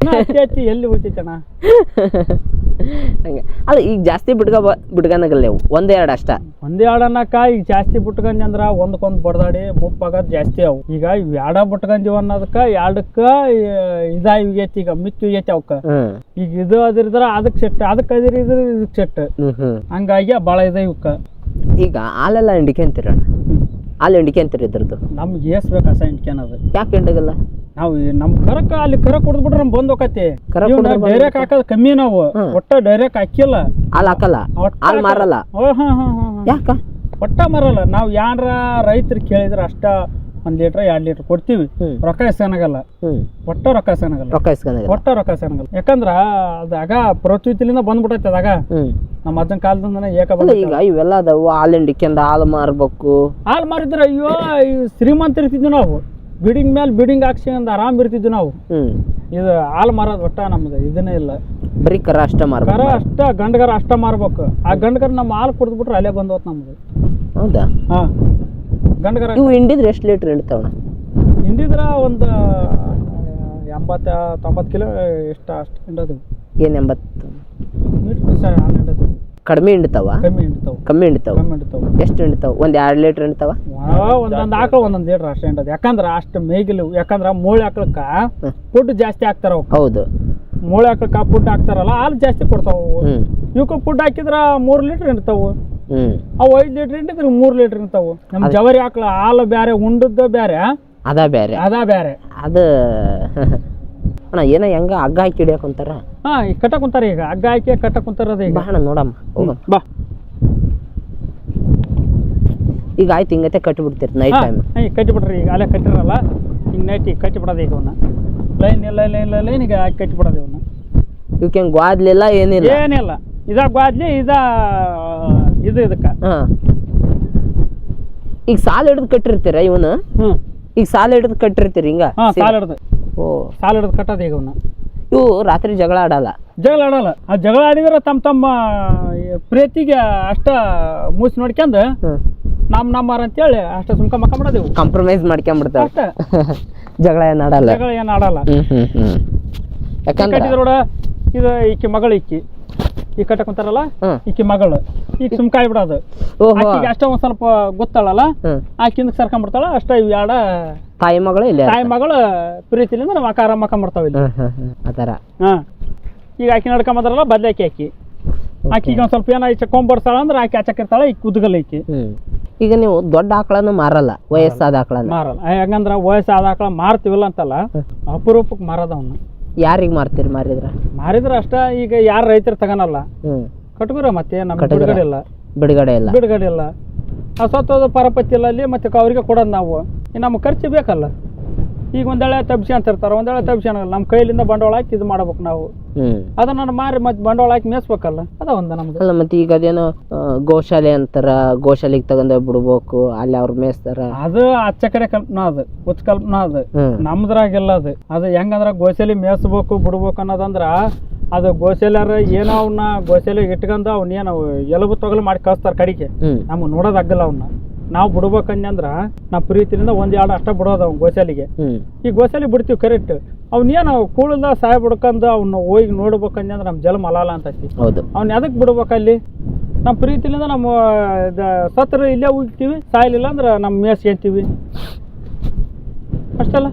ಎಲ್ಲಿ ಉಳಿತೈತಣ್ಣ? ಅಲ್ಲ ಈಗ ಜಾಸ್ತಿ ಬಿಟ್ಕನಗಲ್ಲ, 1-2 ಅಷ್ಟ. 1-2 ಅನ್ನಕ ಈಗ ಜಾಸ್ತಿ ಬಿಟ್ಕೊಂಡಿ ಅಂದ್ರ ಒಂದಕ್ಕೊಂದ್ ಬಡ್ದಾಡಿ ಮುಪ್ಪಾಗದ್ ಜಾಸ್ತಿ ಅವು. ಈಗ 2 ಬಿಟ್ಕೊಂಡೀವಿ ಅನ್ನೋದಕ್ಕ 2ಕ್ಕ ಇದಾಗೈತಿ. ಈಗ ಮಿಕ್ಕಿ ಐತಿ ಅವಕ್ಕ. ಈಗ ಇದು ಅದಿರಿದ್ರ ಅದಕ್ ಸೆಟ್, ಅದಕ್ಕೆ ಅದಿರಿ ಇದ್ರ ಇದಕ್ ಸೆಟ್. ಹಂಗಾಗಿ ಬಾಳ ಇದ ಇವಕ್ಕ. ಈಗ ಹಾಲೆಲ್ಲ ಹಿಂಡಿಕೆಂತೀರ? ಹಾಲು ಹಿಂಡಿಕೆಂತೀರಿ ಇದ್ರದ್ದು? ನಮ್ಗೆ ಏಸ್ ಬೇಕು ಹಸ ಹಿಂಡ್ಕೆನದು. ಯಾಕೆ ಹಿಂಡಗಲ್ಲ? ನಾವು ನಮ್ ಕರಕ ಅಲ್ಲಿ ಕರ ಕುಡ್ದ್ಬಿಟ್ರೆ ನಮ್ ಬಂದ್ ಹೋಗತಿ. ಡೈರೆಕ್ಟ್ ಹಾಕೋದ್ ಕಮ್ಮಿ. ನಾವು ಒಟ್ಟ ಡೈರೆಕ್ಟ್ ಹಾಕಿಲ್ಲ. ಹಾಲು ಹಾಕಲ್ಲ, ಹಾಲು ಮಾರಲ್ಲ. ಯಾಕ? ಒಟ್ಟ ಮಾರಲ್ಲ. ನಾವ್ ಯಾರ ರೈತರು ಕೇಳಿದ್ರ ಅಷ್ಟ 1 ಲೀಟರ್ 2 ಲೀಟರ್ ಕೊಡ್ತೀವಿ. ರೊಕ್ಕ ಇಸ್ಕನಾಗಲ್ಲ. ಒಟ್ಟ ರೊಕ್ಕ ಇಸ್ಕನಾಗಲ್ಲ. ಯಾಕಂದ್ರ ಅದಾಗ ಪ್ರಕೃತಿಲಿಂದ ಬಂದ್ಬಿಟ್ಟೈತಿ. ಅದಾಗ ನಮ್ಮ ಅಜ್ಜನ ಕಾಲದಿಂದ ಈಗ ಇವೆಲ್ಲ ಅದಾವು. ಹಾಲು ಹಿಂಡಿಕೆಂದ ಹಾಲು ಮಾರ್ಬೇಕು. ಹಾಲು ಮಾರಿದ್ರ ಅಯ್ಯೋ ಶ್ರೀಮಂತ ಇರ್ತಿದ್ವಿ ನಾವು. ಬಿಲ್ಡಿಂಗ್ ಮೇಲೆ ಬಿಲ್ಡಿಂಗ್ ಹಾಕ್ಸ್ಕೊಂಡ್ ಆರಾಮ್ ಇರ್ತಿದ್ವಿ ನಾವು. ಇದು ಹಾಲು ಮಾರೋದು ಒಟ್ಟ ನಮ್ದು ಇದನ್ನೇ ಇಲ್ಲ. ಬರೀ ಕರ ಅಷ್ಟ ಮಾರ್ಬೇಕು. ಕರ ಅಷ್ಟ ಗಂಡಗರ ಅಷ್ಟ ಮಾರ್ಬೇಕು. ಆ ಗಂಡಗರ ನಮ್ಮ ಹಾಲು ಕುಡ್ದ್ಬಿಟ್ರೆ ಅಲ್ಲೇ ಬಂದೋತ್ ನಮ್ದು. ಹೌದಾ? ಗಂಡಗರ ಇವು ಹಿಂಡಿದ್ರೆ ಎಷ್ಟು ಲೀಟರ್ ಇಡ್ತಾವಣ? ಹಿಂಡಿದ್ರ ಒಂದು 80-90 ಕಿಲೋ ಅಷ್ಟು ಹಿಂಡೋದು. ಏನು 80 ಹಾಲು ಹಿಂಡೋದು. ಕಡಿಮೆ ಹಿಂಡ್ತಾವ ಕಮ್ಮಿ ಹಿಂಡ್ತಾವ ಕಮ್ಮಿ ಹಿಂಡ್ತಾವ ಕಮ್ಮಿ ಹಿಂಡ್ತಾವ. ಎಷ್ಟು ಹಿಂಡ್ತಾವ? ಒಂದ್ 2 ಲೀಟರ್ ಹಿಂಡ್ತಾವ? ಒಂದೊಂದು ಆಕಳು ಒಂದೊಂದು ಲೀಟರ್ ಅಷ್ಟೇ ಹಿಂಡದು. ಯಾಕಂದ್ರ ಅಷ್ಟು ಮೇಗಿಲು. ಯಾಕಂದ್ರ ಮೂಳೆ ಆಕಳಕ್ಕ ಫುಡ್ ಜಾಸ್ತಿ ಹಾಕ್ತಾರ ಅವಕ್ಕೆ. ಹೌದು, ಮೂಳೆ ಆಕಳಕ್ಕ ಫುಡ್ ಹಾಕ್ತಾರಲ್ಲ ಹಾಲು ಜಾಸ್ತಿ ಕೊಡ್ತಾವ. ಹ್ಮ್ ಇವಕ್ಕೆ ಫುಡ್ ಹಾಕಿದ್ರ 3 ಲೀಟರ್ ಹಿಂಡ್ತಾವು. ಹ್ಮ್ ಅವು 5 ಲೀಟರ್ ಹಿಂಡಿದ್ರೆ 3 ಲೀಟರ್ ಹಿಂಡ್ತಾವು. ನಮ್ ಜವರಿ ಆಕಳ ಹಾಲು ಬ್ಯಾರೆ, ಉಂಡದ್ದು ಬ್ಯಾರೆ, ಅದ ಬ್ಯಾರೆ ಅದ ಅಣ್ಣ. ಏನ ಹೆಂಗ ಹಗ್ಗ ಹಾಕಿ ಹಿಡಿಯಕ್ ಕುಂತಾರ? ಈಗ ಕಟ್ಟ ಕುಂತಾರ. ಈಗ ಹಗ್ಗ ಹಾಕಿ ಕಟ್ಟ ಕುಂತಾರ. ಈಗ ಬಾ ಅಣ್ಣ ನೋಡಮ್ಮ, ಹೋಗಮ್ಮ ಬಾ. ಈಗ ಆಯ್ತು, ಹಿಂಗತೆ ಕಟ್ಟಿಬಿಡ್ತೀರಿ ನೈಟ್ ಟೈಮ್? ಈಗ ಕಟ್ಟಿಬಿಡ್ರಿ. ಈಗ ಅಲ್ಲೇ ಕಟ್ಟಿರಲ್ಲ, ಈಗ ನೈಟ್ ಈಗ ಕಟ್ಟಿಬಿಡೋದು. ಈಗ ಅವನ್ನ ಲೈನ್ ಈಗ ಹಾಕಿ ಕಟ್ಟಿಬಿಡೋದು. ಇವನ್ನ ಇವಕ್ಕೆ ಹೆಂಗ್ ಗ್ವಾದ್ಲಿಲ್ಲ ಏನಿಲ್ಲ? ಏನಿಲ್ಲ. ಇದಾಗ ಬಾದ್ಲಿ ಇದು ಇದಕ್ಕ. ಈಗ ಸಾಲ ಹಿಡಿದು ಕಟ್ಟಿರ್ತೀರ ಇವನು? ಈಗ ಸಾಲ ಹಿಡಿದು ಕಟ್ಟಿರ್ತೀರಿ ಹಿಂಗ? ಸಾಲ ಹಿಡ್ದು. ಓ, ಸಾಲ ಹಿಡ್ದು ಕಟ್ಟೋದು ಈಗ ಅವನ್ನ. ಇವು ರಾತ್ರಿ ಜಗಳ ಆಡಲ್ಲ? ಜಗಳ ಆಡಲ್ಲ. ಆ ಜಗಳ ಆಡಿದ್ರೆ ತಮ್ಮ ಪ್ರೀತಿಗೆ ಅಷ್ಟ ಮೂಸಿ ನೋಡ್ಕೊಂಡ್ ನಮ್ಮರ ಅಂತೇಳಿ ಅಷ್ಟ ಸುಮ್ಕ ಮಕ್ಕಂಬಿಡೋದು. ಕಾಂಪ್ರಮೈಸ್ ಮಾಡ್ಕೊಂಡ್ಬಿಡ್ತಾವ ಅಷ್ಟ. ಜಗಳ ಏನ್ ಆಡಲ್ಲ? ಜಗಳ ಏನ್ ಆಡಲ್ಲ. ಯಾಕಂದ್ರೆ ಕಟ್ಟಿದ್ರೋಡ ಇದು ಈಕಿ ಮಗಳು. ಈಗ ಕಟ್ಟ ಕುಂತಾರಲ್ಲ, ಈಕಿ ಮಗಳು. ಈಗ ಸುಮ್ಕಾಯಿ ಬಿಡೋದು. ಆಕಿಗೆ ಅಷ್ಟ ಒಂದ್ ಸ್ವಲ್ಪ ಗೊತ್ತಾಳಲ್ಲ, ಆಕಿಂದ ಸರ್ಕೊಂಡ್ಬಿಡ್ತಾಳ ಅಷ್ಟ. ಇವ್ ಎರಡ ತಾಯಿ ಮಗಳು ಇಲ್ಲ? ತಾಯಿ ಮಗಳು ಪ್ರೀತಿಲಿಂದ ನಾವು ಆಕಾರ ಮಕ್ಕಂಬಿಡ್ತಾವ ಇಲ್ಲಿ. ಆತರ. ಈಗ ಆಕಿ ನಡ್ಕೊಂಬಂದ್ರಲ್ಲ ಬದ್ಲಾಕಿ ಆಕಿಗೆ ಒಂದ್ ಸ್ವಲ್ಪ ಏನೋ ಚಕ್ಕೊಂಬರ್ತಾಳ ಅಂದ್ರೆ ಆಕಿ ಆಚಕಿರ್ತಾಳ. ಈಗ ಕುದ್ಗಲ್ ಈಕಿ. ಈಗ ನೀವು ದೊಡ್ಡ ಆಕಳನ್ನ ಮಾರಲ್ಲ, ವಯಸ್ಸಾದ ಆಕಳನ್ನ ಮಾರಲ್ಲ. ಹೆಂಗಂದ್ರ ವಯಸ್ಸಾದ ಆಕಳ ಮಾರ್ತಿವಿಲ್ಲ ಅಂತಲ್ಲ, ಅಪರೂಪಕ್ಕೆ ಮಾರದವನ್ನ. ಯಾರಿಗ್ ಮಾರ್ತೀರಿ? ಮಾರಿದ್ರ ಅಷ್ಟ. ಈಗ ಯಾರ ರೈತರು ತಗನಲ್ಲ, ಕಟ್ಗುರ. ಮತ್ತೆ ನಮ್ಗೆ ಬಿಡುಗಡೆ ಇಲ್ಲ. ಆ ಸತ್ತೋದ ಪರಪತಿ ಇಲ್ಲ ಅಲ್ಲಿ. ಮತ್ತೆ ಅವ್ರಿಗೆ ಕೊಡೋದು ನಾವು. ನಮ್ಮ ಖರ್ಚು ಬೇಕಲ್ಲ. ಈಗ ಒಂದೇಳೆ ತಬ್ಸಿ ಅಂತ ಇರ್ತಾರ, ಒಂದೇಳೆ ತಬ್ಸಿ ಅನ್ನಲ್ಲ. ನಮ್ಮ ಕೈಲಿಂದ ಬಂಡವಾಳ ಹಾಕಿ ಇದು ಮಾಡ್ಬೇಕು ನಾವು. ಅದನ್ನ ಮಾರಿ ಮತ್ತೆ ಬಂಡವಾಳ ಹಾಕಿ ಮೇಯಿಸ್ಬೇಕಲ್ಲ. ಅದ ಒಂದು ನಮ್ಗೆ. ಅಲ್ಲ ಮತ್ತೆ ಈಗ ಅದೇನೋ ಗೋಶಾಲೆ ಅಂತಾರ, ಗೋಶಾಲೆಗೆ ತಗೊಂಡ ಬಿಡ್ಬೇಕು, ಅಲ್ಲಿ ಅವ್ರು ಮೇಯಿಸ್ತಾರ. ಅದು ಅಚ್ಚ ಕಡೆ ಕಲ್ಪನಾ, ಅದು ಹುಚ್ಚ ಕಲ್ಪನಾ. ಅದು ನಮ್ದ್ರಾಗೆಲ್ಲ ಅದು ಹೆಂಗಂದ್ರ ಗೋಶಾಲೆ ಮೇಯಿಸ್ಬೇಕು ಬಿಡ್ಬೇಕು ಅನ್ನೋದಂದ್ರ ಅದು ಗೋಶಾಲ್ಯಾರ ಏನೋ ಅವನ್ನ ಗೋಶಾಲೆಗೆ ಇಟ್ಕೊಂಡ ಅವ್ನೇನು ಎಲುಬು ತೊಗಲು ಮಾಡಿ ಕಳಿಸ್ತಾರ ಕಡಿಗೆ. ನಮ್ಗೆ ನೋಡೋದಾಗಲ್ಲ ಅವನ್ನ. ನಾವು ಬಿಡ್ಬೇಕಂದ್ರ ನಾವು ಪ್ರೀತಿಯಿಂದ 1-2 ಅಷ್ಟ ಬಿಡೋದು ಅವ್ನ ಗೋಶಾಲಿಗೆ. ಈ ಗೋಶಾಲಿ ಬಿಡ್ತೀವಿ ಕರೆಕ್ಟ್. ಅವ್ನೇನು ಕೂಳದ ಸಾಯ ಬಿಡ್ಕಂದು ಅವ್ನ ಹೋಗಿ ನೋಡ್ಬೇಕಂದ್ರೆ ನಮ್ ಜಲ ಮಲಾಲ ಅಂತೈತಿ. ಅವ್ನ ಎದಕ್ ಬಿಡ್ಬೇಕಲ್ಲಿ? ನಮ್ಮ ಪ್ರೀತಿಲಿಂದ ನಮ್ಮ ಸತ್ರ ಇಲ್ಲೇ ಹೋಗ್ತೀವಿ, ಸಾಯಲಿಲ್ಲ ಅಂದ್ರೆ ನಮ್ಮ ಮೇಸ್ಕೊಂತೀವಿ ಅಷ್ಟಲ್ಲ.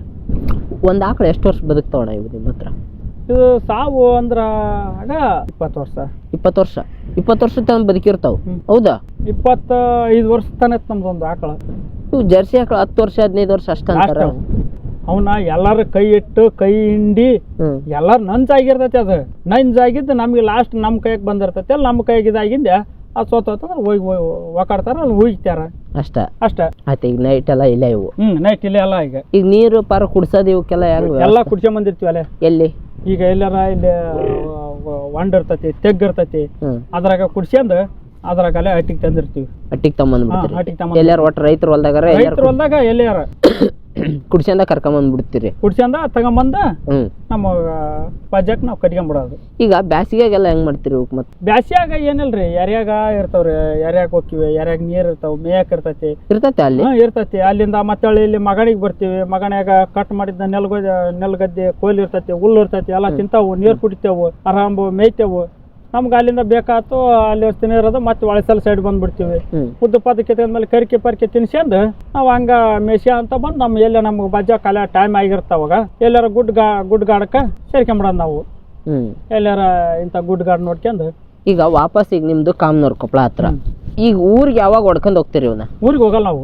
ಒಂದ್ ಆಕಳ ಎಷ್ಟು ವರ್ಷ ಬದುಕ್ತಾವಣ ಇವು ನಿಮ್ಮ ಹತ್ರ? ಇದು ಸಾವು ಅಂದ್ರ ಆಗ 20 ವರ್ಷ. 20 ವರ್ಷ ತನಕ ಬದುಕಿರ್ತಾವ? ಹೌದಾ? 25 ವರ್ಷ ತನಕ ನಮ್ದೊಂದು ಆಕಳ. ಇವು ಜರ್ಸಿ ಆಕಳ 10 ವರ್ಷ 15 ವರ್ಷ ಅಷ್ಟ ಅಂತಾರ. ಅವನ್ನ ಎಲ್ಲಾರು ಕೈ ಇಟ್ಟು ಕೈ ಹಿಂಡಿ ಎಲ್ಲಾರು ನಂಜಾಗಿರ್ತೈತಿ. ಅದು ನಂಜಾಗಿದ್ದು ನಮ್ಗೆ ಲಾಸ್ಟ್ ನಮ್ ಕೈಯಾಗ ಬಂದಿರ್ತೈತಿ. ಅಲ್ಲಿ ನಮ್ಮ ಕೈಯಾಗ ಇದಾಗಿಂದ ಅದು ಸೋತಂದ್ರೆ ಹೋಗಿ ಒಕಾಡ್ತಾರ, ಅಲ್ಲಿ ಹೋಗ್ತಾರ ಅಷ್ಟ. ಆಯ್ತು. ಈಗ ನೈಟ್ ಎಲ್ಲ ಇಲ್ಲ ಇವು? ನೈಟ್ ಇಲ್ಲ ಎಲ್ಲ. ಈಗ ನೀರು ಪಾರ ಕುಡ್ಸೋದು ಇವಕ್ಕೆಲ್ಲ ಹೆಂಗ್? ಎಲ್ಲ ಕುಡ್ಸ್ಕೊಂಡ್ ಬಂದಿರ್ತೀವಿ ಅಲ್ಲೇ. ಎಲ್ಲಿ? ಈಗ ಎಲ್ಲಾರ ಇಲ್ಲಿ ಒಂಡ್ ಇರ್ತೈತಿ, ತೆಗ್ ಇರ್ತೈತಿ, ಅದ್ರಾಗ ಕುಡ್ಸ್ಕೊಂಡ್ ಅದ್ರಾಗ ಅಲ್ಲೇ ಹಟ್ಟಿಗೆ ತಂದಿರ್ತೀವಿ. ಹಟ್ಟಿಗೆ ತಗೊಂಡ್ಬಿಡ್ತೀವಿ? ಎಲ್ಲಾರು ಒಟ್ಟು ರೈತರ ಹೊಲ್ದಾಗ ಎಲ್ಲಿಯಾರ ಕುಡ್ಸ್ಕೊಂಡ ಕರ್ಕೊಂಬಂದ್ಬಿಡ್ತೀರಿ? ಕುಡ್ಸ್ಕೊಂಡ ತಗೊಂಬಂದ ನಮ್ಮ ಪಜ್ಜಕ್ ನಾವು ಕಟ್ಕೊಂಡ್ಬಿಡೋದು. ಈಗ ಬ್ಯಾಸಿಗೆಲ್ಲ ಹೆಂಗ್ ಮಾಡ್ತೀರಿ? ಮತ್ತೆ ಬ್ಯಾಸಿಯಾಗ ಏನಿಲ್ರಿ, ಎರ್ಯಾಗ ಇರ್ತಾವ್ರಿ. ಎರ್ಯಾಗ ಹೋಗ್ತಿವಿ, ಎರ್ಯಾಗ ನೀರ್ ಇರ್ತಾವ, ಮೇಯಕ್ ಇರ್ತೈತಿ ಅಲ್ಲಿ ಇರ್ತೈತಿ. ಅಲ್ಲಿಂದ ಮತ್ತೆ ಇಲ್ಲಿ ಮಗಣಿಗೆ ಬರ್ತೀವಿ. ಮಗಣ್ಯಾಗ ಕಟ್ ಮಾಡಿದ್ದ ನೆಲ್ಗದ್ದೆ ಕೋಲಿ ಇರ್ತೈತಿ, ಹುಲ್ಲು ಇರ್ತೈತಿ, ಎಲ್ಲ ತಿಂತಾವು, ನೀರ್ ಕುಡಿತೇವು, ಆರಾಮ್ ಮೇಯ್ತೇವು. ನಮ್ಗೆ ಅಲ್ಲಿಂದ ಬೇಕಾತು ಅಲ್ಲಿ ಅಷ್ಟು ನೀರೋದು ಮತ್ತೆ ಒಳಸಲ ಸೈಡ್ ಬಂದ್ಬಿಡ್ತೀವಿ. ಉದ್ದ ಪದಕ್ಕೆ ಮೇಲೆ ಕರಿಕೆ ಪರಿಕೆ ತಿನ್ಸ್ಕೊಂಡು ನಾವು ಹಂಗ ಮೇಷ ಅಂತ ಬಂದು ನಮ್ಮ ಎಲ್ಲ ನಮ್ಗೆ ಬಜ್ಜ ಕಾಲ ಟೈಮ್ ಆಗಿರ್ತಾವಾಗ ಎಲ್ಲಾರ ಗುಡ್ ಗಾಡಕ್ಕೆ ಸೇರ್ಕೊಂಬಿಡೋದು ನಾವು. ಎಲ್ಲಾರ ಇಂಥ ಗುಡ್ ಗಾಡ್ ನೋಡ್ಕೊಂಡು ಈಗ ವಾಪಸ್ ಈಗ ನಿಮ್ದು ಕಾಮನೂರ್ ಕೊಪ್ಪಳ ಹತ್ರ. ಈಗ ಊರಿಗೆ ಯಾವಾಗ ಹೊಡ್ಕೊಂಡ್ ಹೋಗ್ತೀರಿ ಇವನ್ನ? ಊರಿಗೆ ಹೋಗಲ್ಲ ನಾವು.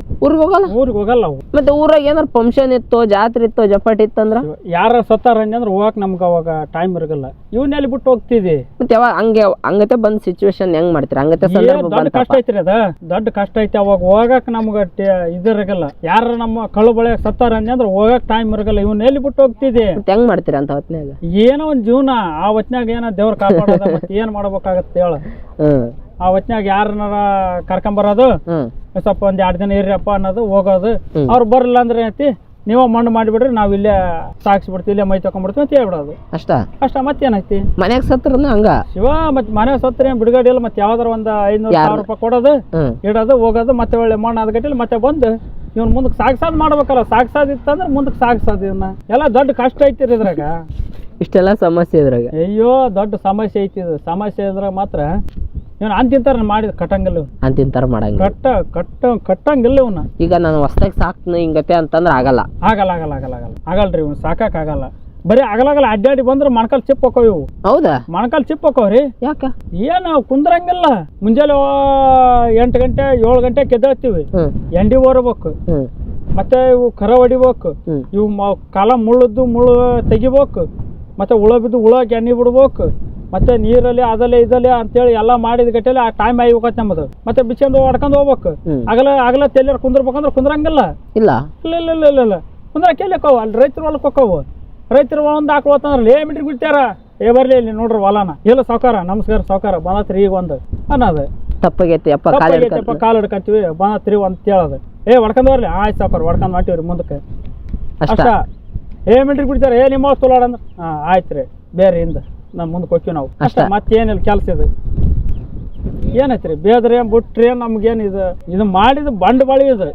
ಊರಿಗೆ ಹೋಗಲ್ಲ ನಾವು. ಮತ್ತೆ ಊರಾಗ ಏನಾರ ಫಂಕ್ಷನ್ ಇತ್ತು, ಜಾತ್ರೆ ಇತ್ತು, ಜಪಾಟ್ ಇತ್ತಂದ್ರ ಯಾರ ಸತ್ತಾರ ಅಂದ್ರೆ ಹೋಗಕ್ ನಮ್ಗೆ ಅವಾಗ ಟೈಮ್ ಇರಲ್ಲ. ಇವನ್ನೆಲ್ಲಿ ಬಿಟ್ಟು ಹೋಗ್ತಿದ್ವಿ. ಮತ್ತೆ ಯಾವಾಗ ಹಂಗತೆ ಬಂದ್ ಸಿಚುವೇಶನ್ ಹೆಂಗ್ ಮಾಡ್ತೀರಿ? ಹಂಗತೆ ದೊಡ್ಡ ಕಷ್ಟ ಐತ್ರಿ. ಅದ ದೊಡ್ಡ ಕಷ್ಟ ಐತಿ. ಅವಾಗ ಹೋಗಕ್ ನಮ್ಗ ಇದಿರಗಲ್ಲ. ಯಾರ ನಮ್ಮ ಕಳು ಬಳೆ ಸತ್ತಾರ ಅಂದ್ರೆ ಹೋಗಕ್ ಟೈಮ್ ಇರಗಲ್ಲ. ಇವನ್ನೆಲ್ಲಿ ಬಿಟ್ಟು ಹೋಗ್ತಿದ್ವಿ. ಹೆಂಗ್ ಮಾಡ್ತೀರಿ ಅಂತ ಹೊತ್ನ್ಯಾಗ? ಏನೋ ಒಂದ್ ಜೀವನ. ಆ ಹೊತ್ನ್ಯಾಗ ಏನೋ ದೇವ್ರ ಕಾಪಾಡೋದ. ಮತ್ತೆ ಏನ್ ಮಾಡ್ಬೇಕಾಗತ್ತೆ ಹೇಳ. ಆ ಹೊತ್ನ್ಯಾಗ ಯಾರನ್ನಾರ ಕರ್ಕೊಂಬರೋದು, ಸ್ವಲ್ಪ ಒಂದ್ 2 ದಿನ ಇರ್ರಪ್ಪ ಅನ್ನೋದು, ಹೋಗೋದು. ಅವ್ರು ಬರಲ್ಲ ಅಂದ್ರೆ ಏನೈತಿ, ನೀವ ಮಣ್ಣು ಮಾಡಿಬಿಡ್ರಿ, ನಾವ್ ಇಲ್ಲೇ ಸಾಕ್ಸ್ಬಿಡ್ತೀವಿ, ಇಲ್ಲೇ ಮೈ ತಕೊಂಡ್ಬಿಡ್ತೀವಿ ಅಂತ ಹೇಳ್ಬಿಡೋದು ಅಷ್ಟ. ಮತ್ತೇನೈತಿ? ಮನ್ಯಾಗ ಸತ್ರನ ಹಂಗ ಶಿವ. ಮತ್ತೆ ಮನೆ ಸತ್ರ ಬಿಡುಗಡೆ ಇಲ್ಲ. ಮತ್ತೆ ಯಾವ್ದಾರ ಒಂದ್ 500,000 ರೂಪಾಯಿ ಕೊಡೋದು, ಇಡೋದು, ಹೋಗೋದು, ಮತ್ತೆ ಒಳ್ಳೆ ಮಣ್ಣು ಅದ್ಗಟ್ಟಿಲ್ಲ ಮತ್ತೆ ಬಂದು ಇವ್ನ ಮುಂದಕ್ಕೆ ಸಾಗ್ಸಾದ್ ಮಾಡ್ಬೇಕಲ್ಲ. ಸಾಗ್ಸಾದಿತ್ತಂದ್ರೆ ಮುಂದಕ್ಕೆ ಸಾಗ್ಸಾದ. ಇವನ್ನ ಎಲ್ಲ ದೊಡ್ಡ ಕಷ್ಟ ಐತಿರಿ ಇದ್ರಾಗ. ಇಷ್ಟೆಲ್ಲ ಸಮಸ್ಯೆ ಇದ್ರಾಗ. ಅಯ್ಯೋ ದೊಡ್ಡ ಸಮಸ್ಯೆ ಐತಿ. ಇದು ಸಮಸ್ಯೆ ಇದ್ರಾಗ ಮಾತ್ರ ಇವನ್ ಅಂತಿಂತಾರ ಮಾಡಿದ ಕಟ್ಟಂಗಿಲ್ಲ ಇವ್ನು. ಅಂತಿಂತರ ಮಾಡಂಗಿಲ್ಲ. ಕಟ್ಟಂಗಿಲ್ಲ ಇವನ್ನ. ಈಗ ನಾನು ಹೊಸ್ದಾಗಿ ಸಾಕ್ತೀನಿ ಹಿಂಗತೆ ಅಂತಂದ್ರೆ ಆಗಲ್ಲ. ಆಗಲ್ರಿ ಇವ್ನು ಸಾಕಾಕ್ ಆಗಲ್ಲ. ಬರೀ ಆಗಲಾಗಲ್ಲ ಅಡ್ಡಾಡಿ ಬಂದ್ರೆ ಮೊಣಕಾಲ್ ಚಿಪ್ ಹೋಕವ್ ಇವು. ಹೌದಾ? ಮೊಣಕಾಲ್ ಚಿಪ್ ಹೋಕವ್ರಿ. ಯಾಕ? ಏನು ಕುಂದ್ರಂಗಿಲ್ಲ. ಮುಂಜಾನೆ 8 ಗಂಟೆ 7 ಗಂಟೆ ಕೆದ್ದೇಳ್ತೀವಿ. ಎಂಡಿ ಓರಬೇಕು, ಮತ್ತೆ ಇವು ಕರ ಹೊಡಿಬೇಕು, ಇವು ಕಾಲ ಮುಳ್ಳು ತೆಗಿಬೇಕು, ಮತ್ತೆ ಹುಳ ಬಿದ್ದು ಹುಳಕ್ಕೆ ಎಣ್ಣೆ ಬಿಡ್ಬೇಕು, ಮತ್ತೆ ನೀರಲ್ಲಿ ಅದಲ್ಲೇ ಇದಲ್ಲೇ ಅಂತೇಳಿ ಎಲ್ಲ ಮಾಡಿದ ಗಟ್ಟೆಲೆ ಆ ಟೈಮ್ ಆಗಿ ಹೋಗತ್ತೆ ನಮ್ಮದು. ಮತ್ತೆ ಬಿಚ್ಕೊಂಡು ಹೊಡ್ಕೊಂಡು ಹೋಗ್ಬೇಕು. ಆಗಲ ತೆಲಿಯರ್ ಕುಂದ್ರಬೇಕಂದ್ರೆ ಕುಂದ್ರಂಗಿಲ್ಲ. ಇಲ್ಲ ಕುಂದ್ರಕ್ಕೆ ಎಲ್ಲಿ ಹೋಕವು? ಅಲ್ಲಿ ರೈತರ ಹೊಲಕ್ಕೆ ಹೋಕವು. ರೈತರ ಒಂದು ಹಾಕೋತಂದ್ರೆ ಮೀಟ್ರಿಗೆ ಬಿಡ್ತಾರ. ಬರ್ಲಿ ಇಲ್ಲಿ ನೋಡ್ರಿ ಹೊಲನ. ಇಲ್ಲ ಸಾವ್ಕಾರ, ನಮಸ್ಕಾರ ಸಾವ್ಕಾರ, ಬಂದತ್ರಿ ಈಗ ಒಂದು ಅನ್ನೋದು. ತಪ್ಪಾಗೈತಿ ಅಪ್ಪ, ಕಾಲು ಹಿಡ್ಕೊಂತೀವಿ, ಬಂದತ್ರಿ ಅಂತ ಹೇಳೋದು. ಹೊಡ್ಕೊಂಡ್ ಬರ್ಲಿ, ಆಯ್ತು ಸಾವ್ಕಾರ ಹೊಡ್ಕೊಂಡ್ ಮಾಡ್ತೀವ್ರಿ ಮುಂದಕ್ಕೆ ಅಷ್ಟ. ಮೀಟ್ರಿಗೆ ಬಿಡ್ತಾರ. ನಿಮ್ಮ ತುಲಾಡ ಅಂದ್ರೆ ಆಯ್ತು ರೀ, ಬೇರೆ ಹಿಂದೆ ನಮ್ಮ ಮುಂದಕ್ಕೆ ಹೋಗ್ತೀವಿ ನಾವು ಅಷ್ಟ. ಮತ್ತೇನಿಲ್ಲ ಕೆಲಸ ಇದು ಏನೈತ್ರಿ? ಬೇದ್ರೆ ಬಿಟ್ರಿ ನಮ್ಗೇನು ಇದು ಮಾಡಿದ ಬಂಡವಾಳ ಇದು.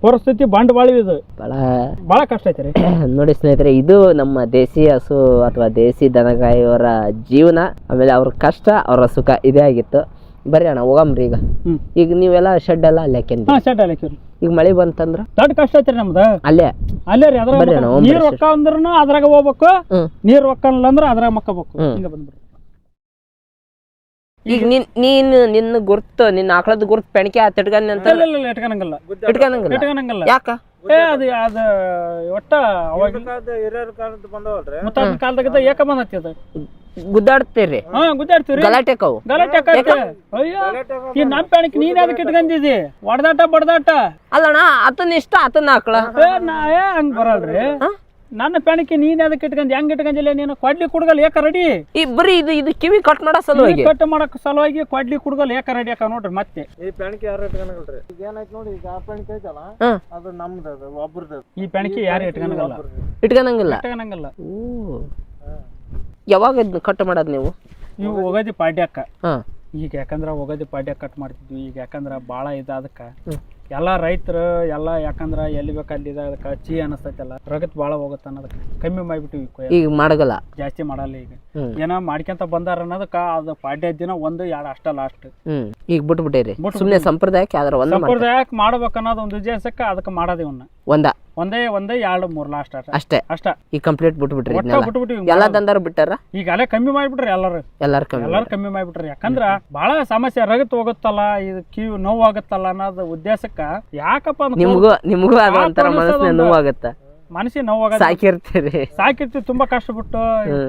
ಪರಿಸ್ಥಿತಿ ಬಂಡವಾಳ ಇದು. ಬಹಳ ಕಷ್ಟ ಐತ್ರಿ. ನೋಡಿ ಸ್ನೇಹಿತರೆ, ಇದು ನಮ್ಮ ದೇಸಿ ಹಸು ಅಥವಾ ದೇಸಿ ದನಗಾಯಿಯವರ ಜೀವನ, ಆಮೇಲೆ ಅವ್ರ ಕಷ್ಟ, ಅವರ ಸುಖ ಇದೇ ಆಗಿತ್ತು. ಬರ್ರಿ ಅಣ್ಣ ಹೋಗಮ್ರಿ. ಈಗ ನೀವೆಲ್ಲ ಶೆಡ್ ಎಲ್ಲ ಅಲ್ಲಿ ಶೆಡ್ ಹಾಕಿರಿ. ಈಗ ಮಳೆ ಬಂತಂದ್ರ ದೊಡ್ಡ ಕಷ್ಟ ಐತ್ರಿ ನಮ್ದು. ಅಲ್ಲೇ ರೀ ಅದ್ರ ನೀರ್ ಒಕ್ಕ ಅಂದ್ರೂ ಅದ್ರಾಗ ಹೋಗ್ಬೇಕು, ನೀರ್ ಒಕ್ಕಲ್ಲ ಅಂದ್ರ ಅದ್ರಾಗ ಮಕ್ಕಬೇಕು. ಹಿಂಗ ಬಂದ್ಬಿಡ್ರಿ. ಈಗ ನಿನ್ನ ಗುರ್ತು, ನಿನ್ನ ಆಕಳದ ಗುರ್ತು ಪೆಣಕೆ ತಿಟ್ಕಂದ್ ಅಂತ ಇಟ್ಕನಂಗಿಲ್ಲ. ಯಾಕ? ಅದು ಒಟ್ಟ ಅವಾಗ ಮುತ್ತಾದ ಕಾಲದಾಗ ಏಕ ಬಂದತಿ ಅದು. ಗುದ್ದಾಡ್ತೀರಿ? ಗುದ್ದಾಡ್ತೀವ್ರಿ. ಗಲಾಟೆ ಅಯ್ಯೋ ಈ ನಮ್ ಪೆಣಕ್ ನೀನ್ ಅದಕ್ಕೆ ಇಟ್ಕೊಂಡಿದಿ. ಹೊಡೆದಾಟ ಬಡದಾಟ ಅಲ್ಲಣ್ಣ, ಆತನ ಇಷ್ಟ ಆತನ ಆಕಳ. ಹಂಗ ಬರಲ್ರಿ. ನನ್ನ ಪೆಣಕಿ ನೀನ್ ಅದಕ್ಕೆ ಇಟ್ಕೊಂಡ್ ಹೆಂಗ್ ಇಟ್ಕೊಂಡಿಲ್ಲ ನೀನು? ಕೊಡ್ಲಿ ಕುಡ್ಗಲ್ ಏಕ ರೆಡಿ. ಬರೀ ಇದು ಕಿವಿ ಕಟ್ ಮಾಡೋ ಸಲುವಾಗಿ, ಕಟ್ ಮಾಡಕ್ ಸಲುವಾಗಿ ಕೊಡ್ಲಿ ಕುಡ್ಗಲ್ ಏಕ ರೆಡಿ ಯಾಕ ನೋಡ್ರಿ. ಮತ್ತೆ ಈ ಪೆಣಕಿ ಯಾರು ಇಟ್ಕೊಂಡ್ರಿ? ಈಗ ಏನಾಯ್ತು ನೋಡಿ, ಈಗ ಆ ಪೆಣಕಿ ಐತಲ್ಲ ಅದು ನಮ್ದು, ಅದು ಒಬ್ರದ್ದು. ಈ ಪೆಣಕಿ ಯಾರು ಇಟ್ಕೊಂಡಂಗಿಲ್ಲ. ಯಾವಾಗ ಕಟ್ ಮಾಡೋದ್ ನೀವು? ಹೋಗೋದಿ ಪಾಡ್ಯಕ್ಕ. ಈಗ ಯಾಕಂದ್ರ ಹೋಗೋದಿ ಪಾಡ್ಯಕ್ಕ ಕಟ್ ಮಾಡ್ತಿದ್ವಿ. ಈಗ ಯಾಕಂದ್ರ ಬಾಳ ಅದಕ್ಕ ಎಲ್ಲಾ ರೈತರು ಎಲ್ಲ ಯಾಕಂದ್ರ ಎಲ್ಲಿ ಬೇಕು ಅಲ್ಲಿ ಅದಕ್ಕ ಚೀ ಅನಸ್ತೈತಲ್ಲ, ರಗತ್ ಬಾಳ ಹೋಗತ್ತ ಅನ್ನೋದಕ್ಕೆ ಕಮ್ಮಿ ಮಾಡಿಬಿಟ್ಟಿವಿ. ಈಗ ಮಾಡಲ್ಲ, ಜಾಸ್ತಿ ಮಾಡಲ್ಲ. ಈಗ ಏನೋ ಮಾಡ್ಕೊಂತ ಬಂದಾರ ಅನ್ನೋದಕ್ಕ ಅದು ಪಾಡ್ಯ ದಿನ 1-2 ಅಷ್ಟ ಲಾಸ್ಟ್. ಈಗ ಬಿಟ್ಬಿಟ್ಟಿರಿ. ಸುಮ್ನೆ ಸಂಪ್ರದಾಯಕ್ಕೆ ಸಂಪ್ರದಾಯಕ್ಕೆ ಮಾಡ್ಬೇಕು ಅನ್ನೋದು ಒಂದು ಉದ್ದೇಶಕ್ಕೆ ಅದಕ್ಕೆ ಮಾಡೋದೇ ಒಂದೇ 2-3 ಲಾಸ್ಟ್ ಅಷ್ಟ. ಈಗ ಕಂಪ್ಲೀಟ್ ಬಿಟ್ಬಿಟ್ರಿ. ಎಲ್ಲಾ ದಂದಾರು ಬಿಟ್ಟಾರ. ಈಗ ಅಲ್ಲೇ ಕಮ್ಮಿ ಮಾಡಿಬಿಟ್ರಿ. ಎಲ್ಲಾರು ಕಮ್ಮಿ ಮಾಡಿಬಿಟ್ರಿ. ಯಾಕಂದ್ರ ಬಹಳ ಸಮಸ್ಯೆ ರಗತ್ ಹೋಗುತ್ತಲ್ಲ, ಇದು ಕಿವಿ ನೋವು ಆಗುತ್ತಲ್ಲ ಅನ್ನೋದು ಉದ್ದೇಶಕ್ಕ. ಯಾಕಪ್ಪ ನಿಮಗೂ ಅದಂತರ ಮನಸ್ಸಿನ ನೋವಾಗತ್ತ, ಮನಸ್ಸಿನ ನೋವಾಗ ಸಾಕಿರ್ತೀವಿ ತುಂಬಾ ಕಷ್ಟಪಟ್ಟು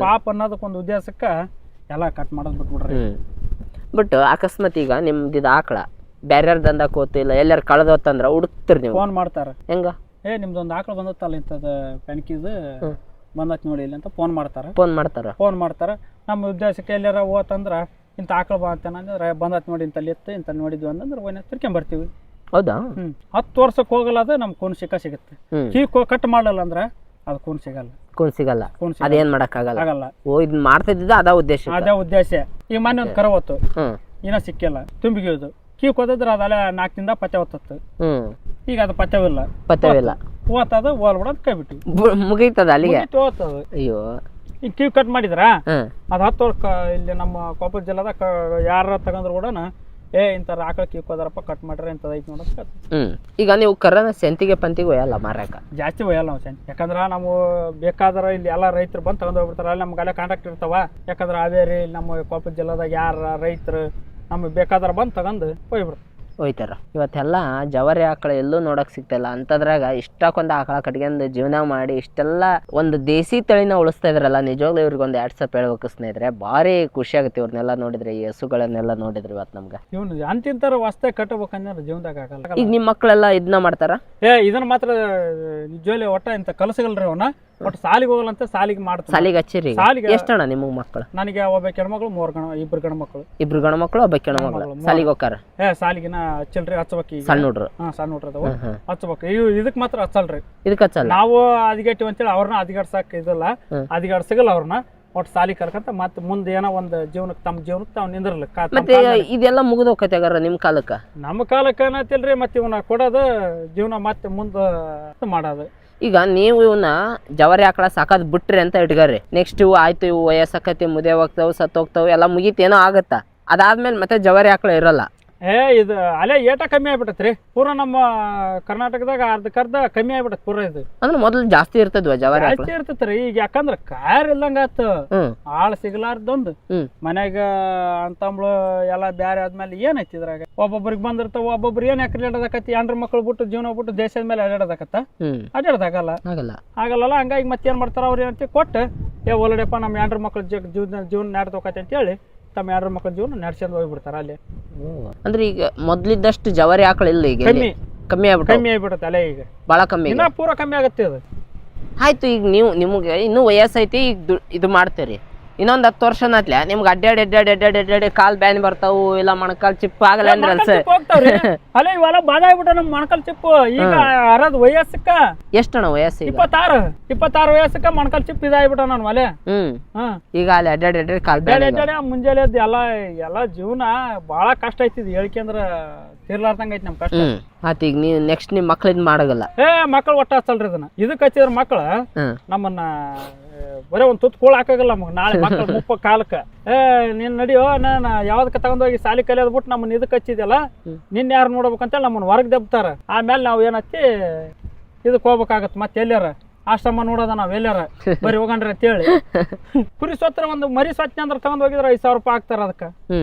ಪಾಪ ಅನ್ನೋದಕ್ಕೆ ಒಂದು ಉದ್ದೇಶಕ್ಕ ಎಲ್ಲಾ ಕಟ್ ಮಾಡೋದ್ ಬಿಟ್ಬಿಡ್ರಿ. ಬಟ್ ಅಕಸ್ಮಾತ್ ಈಗ ನಿಮ್ದು ಆಕಳ ಬ್ಯಾರ್ಯಾರ ದಂದಾಕ್ ಹೋತಿಲ್ಲ, ಎಲ್ಲಾರು ಕಳೆದೋತಂದ್ರ ಹುಡುಕ್ತಿರಿ ನೀವು? ಫೋನ್ ಮಾಡ್ತಾರ. ಹೆಂಗ? ನಿಮ್ದೊಂದು ಆಕಳ ಬಂದತ್ತಲ್ಲ ಇಂಥದ ಪೆಣಕಿದು ಬಂದತ್ ನೋಡಿ ಇಲ್ಲ ಅಂತ ಫೋನ್ ಮಾಡ್ತಾರ. ನಮ್ಮ ಉದ್ದೇಶಕ್ಕೆ ಎಲ್ಲಾರ ಹೋತಂದ್ರ ಇಂಥ ಆಕಳ ಬಂತಂದ್ರೆ ಬಂದತ್ ನೋಡಿ ಇಂತಲ್ಲಿ ಎತ್ತು ಇಂತ ನೋಡಿದ್ವಿ ಅಂತಂದ್ರೆ ತಿರ್ಕೊಂಡ್ ಬರ್ತೀವಿ. ಹೌದಾ? 10 ವರ್ಷಕ್ಕೆ ಹೋಗಲ್ಲ, ಅದು ನಮ್ ಕೂನ್ ಸಿಗುತ್ತೆ. ಕೀ ಕಟ್ ಮಾಡಲ್ಲ ಅಂದ್ರ ಅದು ಕೂನ್ ಸಿಗಲ್ಲ. ಅದೇನ್ ಮಾಡಕ್ ಆಗಲ್ಲ. ಓ, ಇದ್ ಮಾಡ್ತಿದ್ದ ಅದ ಉದ್ದೇಶ. ಈಗ ಮೊನ್ನೆ ಒಂದು ಕರ ಹೊತ್ತು ಇನ್ನ ಸಿಕ್ಕಿಲ್ಲ, ತುಂಬಿಗಿಯೋದು ಕೀ ಕೊದ್ರೆ ಅದಲ್ಲ 4 ದಿನದ ಪತ್ತೆ ಹೊತ್ತು. ಈಗ ಅದು ಪತ್ಯವಿಲ್ಲ ಓದ್ತದ ಓಲ್ಬಿಡೋದ್ ಕೈ ಬಿಟ್ಟು ಮುಗೀತದ ಅಲ್ಲಿಗೆ. ಅಯ್ಯೋ, ಈಗ ಕೀವ್ ಕಟ್ ಮಾಡಿದ್ರ ಅದ್ 10 ವರ್ಷ ಇಲ್ಲಿ ನಮ್ಮ ಕೊಪ್ಪಳ ಜಿಲ್ಲಾದ ಯಾರ ತಗೊಂಡ್ರು ಕೂಡ ಇಂಥರ ಆಕಳ ಕೀಕೋದಾರಪ್ಪ ಕಟ್ ಮಾಡ್ರೆ ಇಂಥದ್ದು ಐತಿ ನೋಡೋದು. ಈಗ ನೀವು ಕರನ ಸೆಂತಿಗೆ ಪಂತಿಗೆ ಒಯ್ಯಲ್ಲ ಮಾರಾಕ? ಜಾಸ್ತಿ ಒಯ್ಯಲ್ಲ ನಾವು ಸೆಂತಿ. ಯಾಕಂದ್ರ ನಾವು ಬೇಕಾದ್ರ ಇಲ್ಲಿ ಎಲ್ಲ ರೈತರು ಬಂದು ತಗೊಂಡ್ ಹೋಗ್ಬಿಡ್ತಾರ. ಅಲ್ಲಿ ನಮ್ಗೆ ಅಲ್ಲೇ ಕಾಂಟ್ಯಾಕ್ಟ್ ಇರ್ತಾವ. ಯಾಕಂದ್ರ ಹಾವೇರಿ ನಮ್ಮ ಕೊಪ್ಪಳ ಜಿಲ್ಲಾದಾಗ ಯಾರ ರೈತರು ನಮ್ಗೆ ಬೇಕಾದ್ರ ಬಂದು ತಗೊಂಡು ಹೋಯ್ತಾರ. ಇವತ್ತೆಲ್ಲ ಜವಾರಿ ಆಕಳ ಎಲ್ಲೂ ನೋಡಕ್ ಸಿಗ್ತಲ್ಲ, ಅಂತದ್ರಾಗ ಇಷ್ಟಕ್ಕೊಂದು ಆಕಳ ಕಟ್ಕೊಂಡು ಜೀವನ ಮಾಡಿ ಇಷ್ಟೆಲ್ಲ ಒಂದು ದೇಸಿ ತಳಿನ ಉಳಿಸ್ತಾ ಇದ್ರಲ್ಲ, ನಿಜವಾಗ್ಲೂ ಇವ್ರಿಗೆ ಒಂದು 2 ಸ್ವಲ್ಪ ಹೇಳ್ಬೇಕು ಸ್ನೇಹಿತರೆ. ಭಾರಿ ಖುಷಿ ಆಗುತ್ತೆ ಇವ್ರನ್ನೆಲ್ಲ ನೋಡಿದ್ರೆ, ಈ ಹಸುಗಳನ್ನೆಲ್ಲ ನೋಡಿದ್ರೆ. ಇವತ್ತು ನಮ್ಗೆ ಇವ್ನು ಅಂತಿಂತಾರ ಹೊಸ್ತಾಗಿ ಕಟ್ಟಬೇಕಂದ್ರೆ ಜೀವನದಾಗ ಆಗಲ್ಲ. ಈಗ ನಿಮ್ಮ ಮಕ್ಕಳೆಲ್ಲ ಇದನ್ನ ಮಾಡ್ತಾರ? ಇದನ್ನ ಮಾತ್ರ ನಿಜವಾಗ್ಲೂ ಒಟ್ಟ ಇಂತ ಕಲಸಗಲ್ರಿ ಅವನ. ಒಟ್ಟು ಸಾಲಿಗೆ ಹೋಗಲ್ಲಂತ ಸಾಲಿಗೆ ಮಾಡ್ತಾರೆ. ಸಾಲಿಗೆ ಹಚ್ಚಿರಿ? ಎಷ್ಟಣ್ಣ ನಿಮಗ್ ಮಕ್ಕಳು? ನನಗೆ ಒಬ್ಬ ಹೆಣ್ಮಕ್ಳು, 2 ಗಂಡು ಮಕ್ಕಳು. 2 ಗಂಡು ಮಕ್ಕಳು, ಒಬ್ಬ ಹೆಣ್ಮಕ್ಳು. ಸಾಲಿಗೆ ಹೋಗಾರ? ಸಾಲಿಗಿನ ಹಚ್ಚಲ್ರಿ, ಹಚ್ಬೇಕು. ಈಗ ಸಣ್ಣ ಹುಡ್ರು ಅದಾವ, ಹಚ್ಬೇಕು. ಇದಕ್ ಮಾತ್ರ ಹಚ್ಚಲ್ರಿ. ಇದಕ್ಕೆ ಹಚ್ಚಲ್ಲ. ನಾವು ಅದಿಗಟ್ಟಿವಿ ಅಂತೇಳಿ ಅವ್ರನ್ನ ಅದಿಗಾಡ್ಸಕ್ ಇದಲ್ಲ, ಅದಿಗಾಡ್ಸಗಲ್ಲ ಅವ್ರನ್ನ. ಒಟ್ಟು ಸಾಲಿ ಕರ್ಕಂತ ಮತ್ತೆ ಮುಂದೆ ಏನೋ ಒಂದು ಜೀವನಕ್ಕೆ ತಮ್ಮ ಜೀವನಕ್ಕೆ ತಾವ್ ನಿಂದಿರ್ಲಿಕ್ಕ. ಮತ್ತೆ ಇದೆಲ್ಲ ಮುಗಿದು ಹೋಗತ್ತೆ ಅಗಾರ ನಿಮ್ ಕಾಲಕ್ಕ? ನಮ್ಮ ಕಾಲಕ್ಕೆ ಏನತಿಲ್ರಿ, ಮತ್ತೆ ಇವನ್ನ ಕೊಡೋದು ಜೀವನ ಮತ್ತೆ ಮುಂದೆ ಮಾಡೋದು. ಈಗ ನೀವು ಇವನ್ನ ಜವಾರಿ ಆಕಳ ಸಾಕೋದ್ ಬಿಟ್ರಿ ಅಂತ ಇಟ್ಕೊರಿ. ನೆಕ್ಸ್ಟ್ ಇವು ಆಯ್ತು, ಇವು ವಯಸ್ಸಾಕತಿ, ಮುದೆ ಹೋಗ್ತಾವ್, ಸತ್ ಹೋಗ್ತಾವ್, ಎಲ್ಲ ಮುಗೀತೇನೋ ಆಗತ್ತ. ಅದಾದ್ಮೇಲೆ ಮತ್ತೆ ಜವಾರಿ ಆಕಳ ಇರಲ್ಲ. ಇದು ಅಲ್ಲೇ ಏಟ ಕಮ್ಮಿ ಆಗ್ಬಿಟ್ಟತ್ರಿ ಪೂರ ನಮ್ಮ ಕರ್ನಾಟಕದಾಗ ಅರ್ಧಕ್ಕರ್ಧ ಕಮ್ಮಿ ಆಗ್ಬಿಟ್ಟತ್ ಪೂರ. ಇದು ಅಂದ್ರೆ ಮೊದಲು ಜಾಸ್ತಿ ಇರ್ತದ್ವ ಜವಾರಿ ಆಕಳ? ಜಾಸ್ತಿ ಇರ್ತತ್ರಿ. ಈಗ ಯಾಕಂದ್ರ ಕಾರ್ ಇಲ್ಲಂಗ ಆತ, ಆಳ್ ಸಿಗ್ಲಾರ್ದೊಂದು ಮನ್ಯಾಗ ಅಂತಂಬ್ಳು ಎಲ್ಲಾ ಬ್ಯಾರೆ ಆದ್ಮೇಲೆ ಏನೈತಿ ಇದ್ರಾಗ ಒಬ್ಬೊಬ್ರಿಗೆ ಬಂದಿರ್ತಾವ. ಒಬ್ಬೊಬ್ರು ಏನ್ ಯಾಕ್ರಿ ಅಡ್ಡಾಡಕತ್ತಿ, ಹೆಂಡ್ರ ಮಕ್ಳು ಬಿಟ್ಟು ಜೀವನ ಬಿಟ್ಟು ದೇಶದ ಮೇಲೆ ಅಡ್ಡಾಡಕತ್ತ ಅಡ್ಡಾಡದಾಗಲ್ಲ ಆಗಲ್ಲ. ಹಂಗಾಗಿ ಮತ್ತೇನ್ ಮಾಡ್ತಾರ ಅವ್ರ ಏನಂತ ಕೊಟ್ಟು ಒಳ್ಳಡೆಪ್ಪ ನಮ್ಮ ಹೆಂಡ್ರ ಮಕ್ಳು ಜೀವನ ನಾಡ್ತೋಕತಿ ಅಂತ ಹೇಳಿ ತಮ್ಮ ಹೆಂಡ್ರ ಮಕ್ಳ ಜೀವನ ನಡ್ಸ್ಕೊಂಡ್ ಹೋಗ್ಬಿಡ್ತಾರ ಅಲ್ಲಿ. ಅಂದ್ರೆ ಈಗ ಮೊದ್ಲಿದ್ದಷ್ಟು ಜವಾರಿ ಆಕಳ ಇಲ್ಲ, ಈಗ ಕಮ್ಮಿ ಆಗ್ಬಿಡುತ್ತೆ ಅಲ್ಲೇ. ಈಗ ಬಹಳ ಕಮ್ಮಿ, ಇನ್ನ ಪೂರ ಕಮ್ಮಿ ಆಗತ್ತೆ ಅದು. ಆಯ್ತು, ಈಗ ನಿಮ್ಗೆ ಇನ್ನೂ ವಯಸ್ಸೈತಿ, ಈಗ ಇದು ಮಾಡ್ತೀರಿ. ಇನ್ನೊಂದ್ 10 ವರ್ಷ ನಾತ್ಲೆ ನಿಮ್ಗೆ ಅಡ್ಡಾಡಿ ಕಾಲ್ ಬ್ಯಾನ್ ಬರ್ತಾವು, ಇಲ್ಲ ಮೊಣಕಾಲ್ ಚಿಪ್ಪು ಆಗಲ್ಲ ಅಂದ್ರೆ ಹೋಗ್ತಾವ್ರಿ. ಅಲ್ಲೇ ಇವೆಲ್ಲ ಬಾಧ ಆಗ್ಬಿಟ್ಟ ನಮ್ ಮೊಣಕಾಲ್ ಚಿಪ್ಪು. ಈಗ ಅರದ್ ವಯಸ್ಸಕ್ಕ ಎಷ್ಟಣ ವಯಸ್ಸು? 26 ವಯಸ್ಸಕ್ಕ ಮೊಣಕಾಲ್ ಚಿಪ್ ಇದಾಗ್ಬಿಟ್ಟ ನನ್ ಮಲೆ. ಈಗ ಅಲ್ಲಿ ಅಡ್ಡಾಡಿ ಕಾಲ್ ಬ್ಯಾನ್ ಮುಂಜಾನೆ ಎಲ್ಲಾ ಜೀವನ ಬಾಳ ಕಷ್ಟ ಐತಿದ್ ಹೇಳಿಕೆಂದ್ರ ತಿರ್ಲಾರ್ದಂಗ ಐತಿ ನಮ್ ಕಷ್ಟ. ಆತ ಈಗ ನೀವ್ ನೆಕ್ಸ್ಟ್ ನಿಮ್ ಮಕ್ಳ ಇದ್ ಮಾಡಗಲ್ಲ? ಮಕ್ಳು ಒಟ್ಟ ಹಚ್ಚಲ್ರಿ ಇದನ್ನ. ಇದಕ್ ಹಚ್ಚಿದ್ರ ಮಕ್ಳ ನಮ್ಮನ್ನ ಬರೇ ಒಂದ್ ತುತ್ ಕೂಳ್ ಹಾಕಾಗಲ್ಲ ನಮಗ್. ನಾಳೆ ಮಕ್ಳು ಮುಪ್ಪ ಕಾಲಕ್ಕ ನೀನ್ ನಡಿಯೋ, ನಾನ್ ಯಾವ್ದಕ್ಕ ತಗೊಂಡೋಗಿ ಸಾಲಿ ಕಲಿಯೋದ್ ಬಿಟ್ಟು ನಮ್ಮನ್ನ ಇದಕ್ ಹಚ್ಚಿದ್ಯಲ್ಲ, ನಿನ್ ಯಾರು ನೋಡ್ಬೇಕಂತ ನಮ್ಮನ್ನ ಹೊರಗ್ ದಬ್ತಾರ. ಆಮೇಲೆ ನಾವ್ ಏನತ್ತಿ ಇದಕ್ ಹೋಗ್ಬೇಕಾಗತ್ ಮತ್ತೆ ಎಲ್ಲಾರ ಆಶ್ರಮ ನೋಡೋದ ನಾವ್ ಎಲ್ಲಾರ ಬರೀ ಹೋಗಣ್ರಿ ಅಂತ ಹೇಳಿ. ಕುರಿ ಸತ್ರ ಒಂದು ಮರಿ ಸತ್ನ ಅಂದ್ರ ತಗೊಂಡ್ ಹೋಗಿದ್ರ 5,000 ರೂಪಾಯಿ ಹಾಕ್ತಾರ ಅದಕ್ಕ.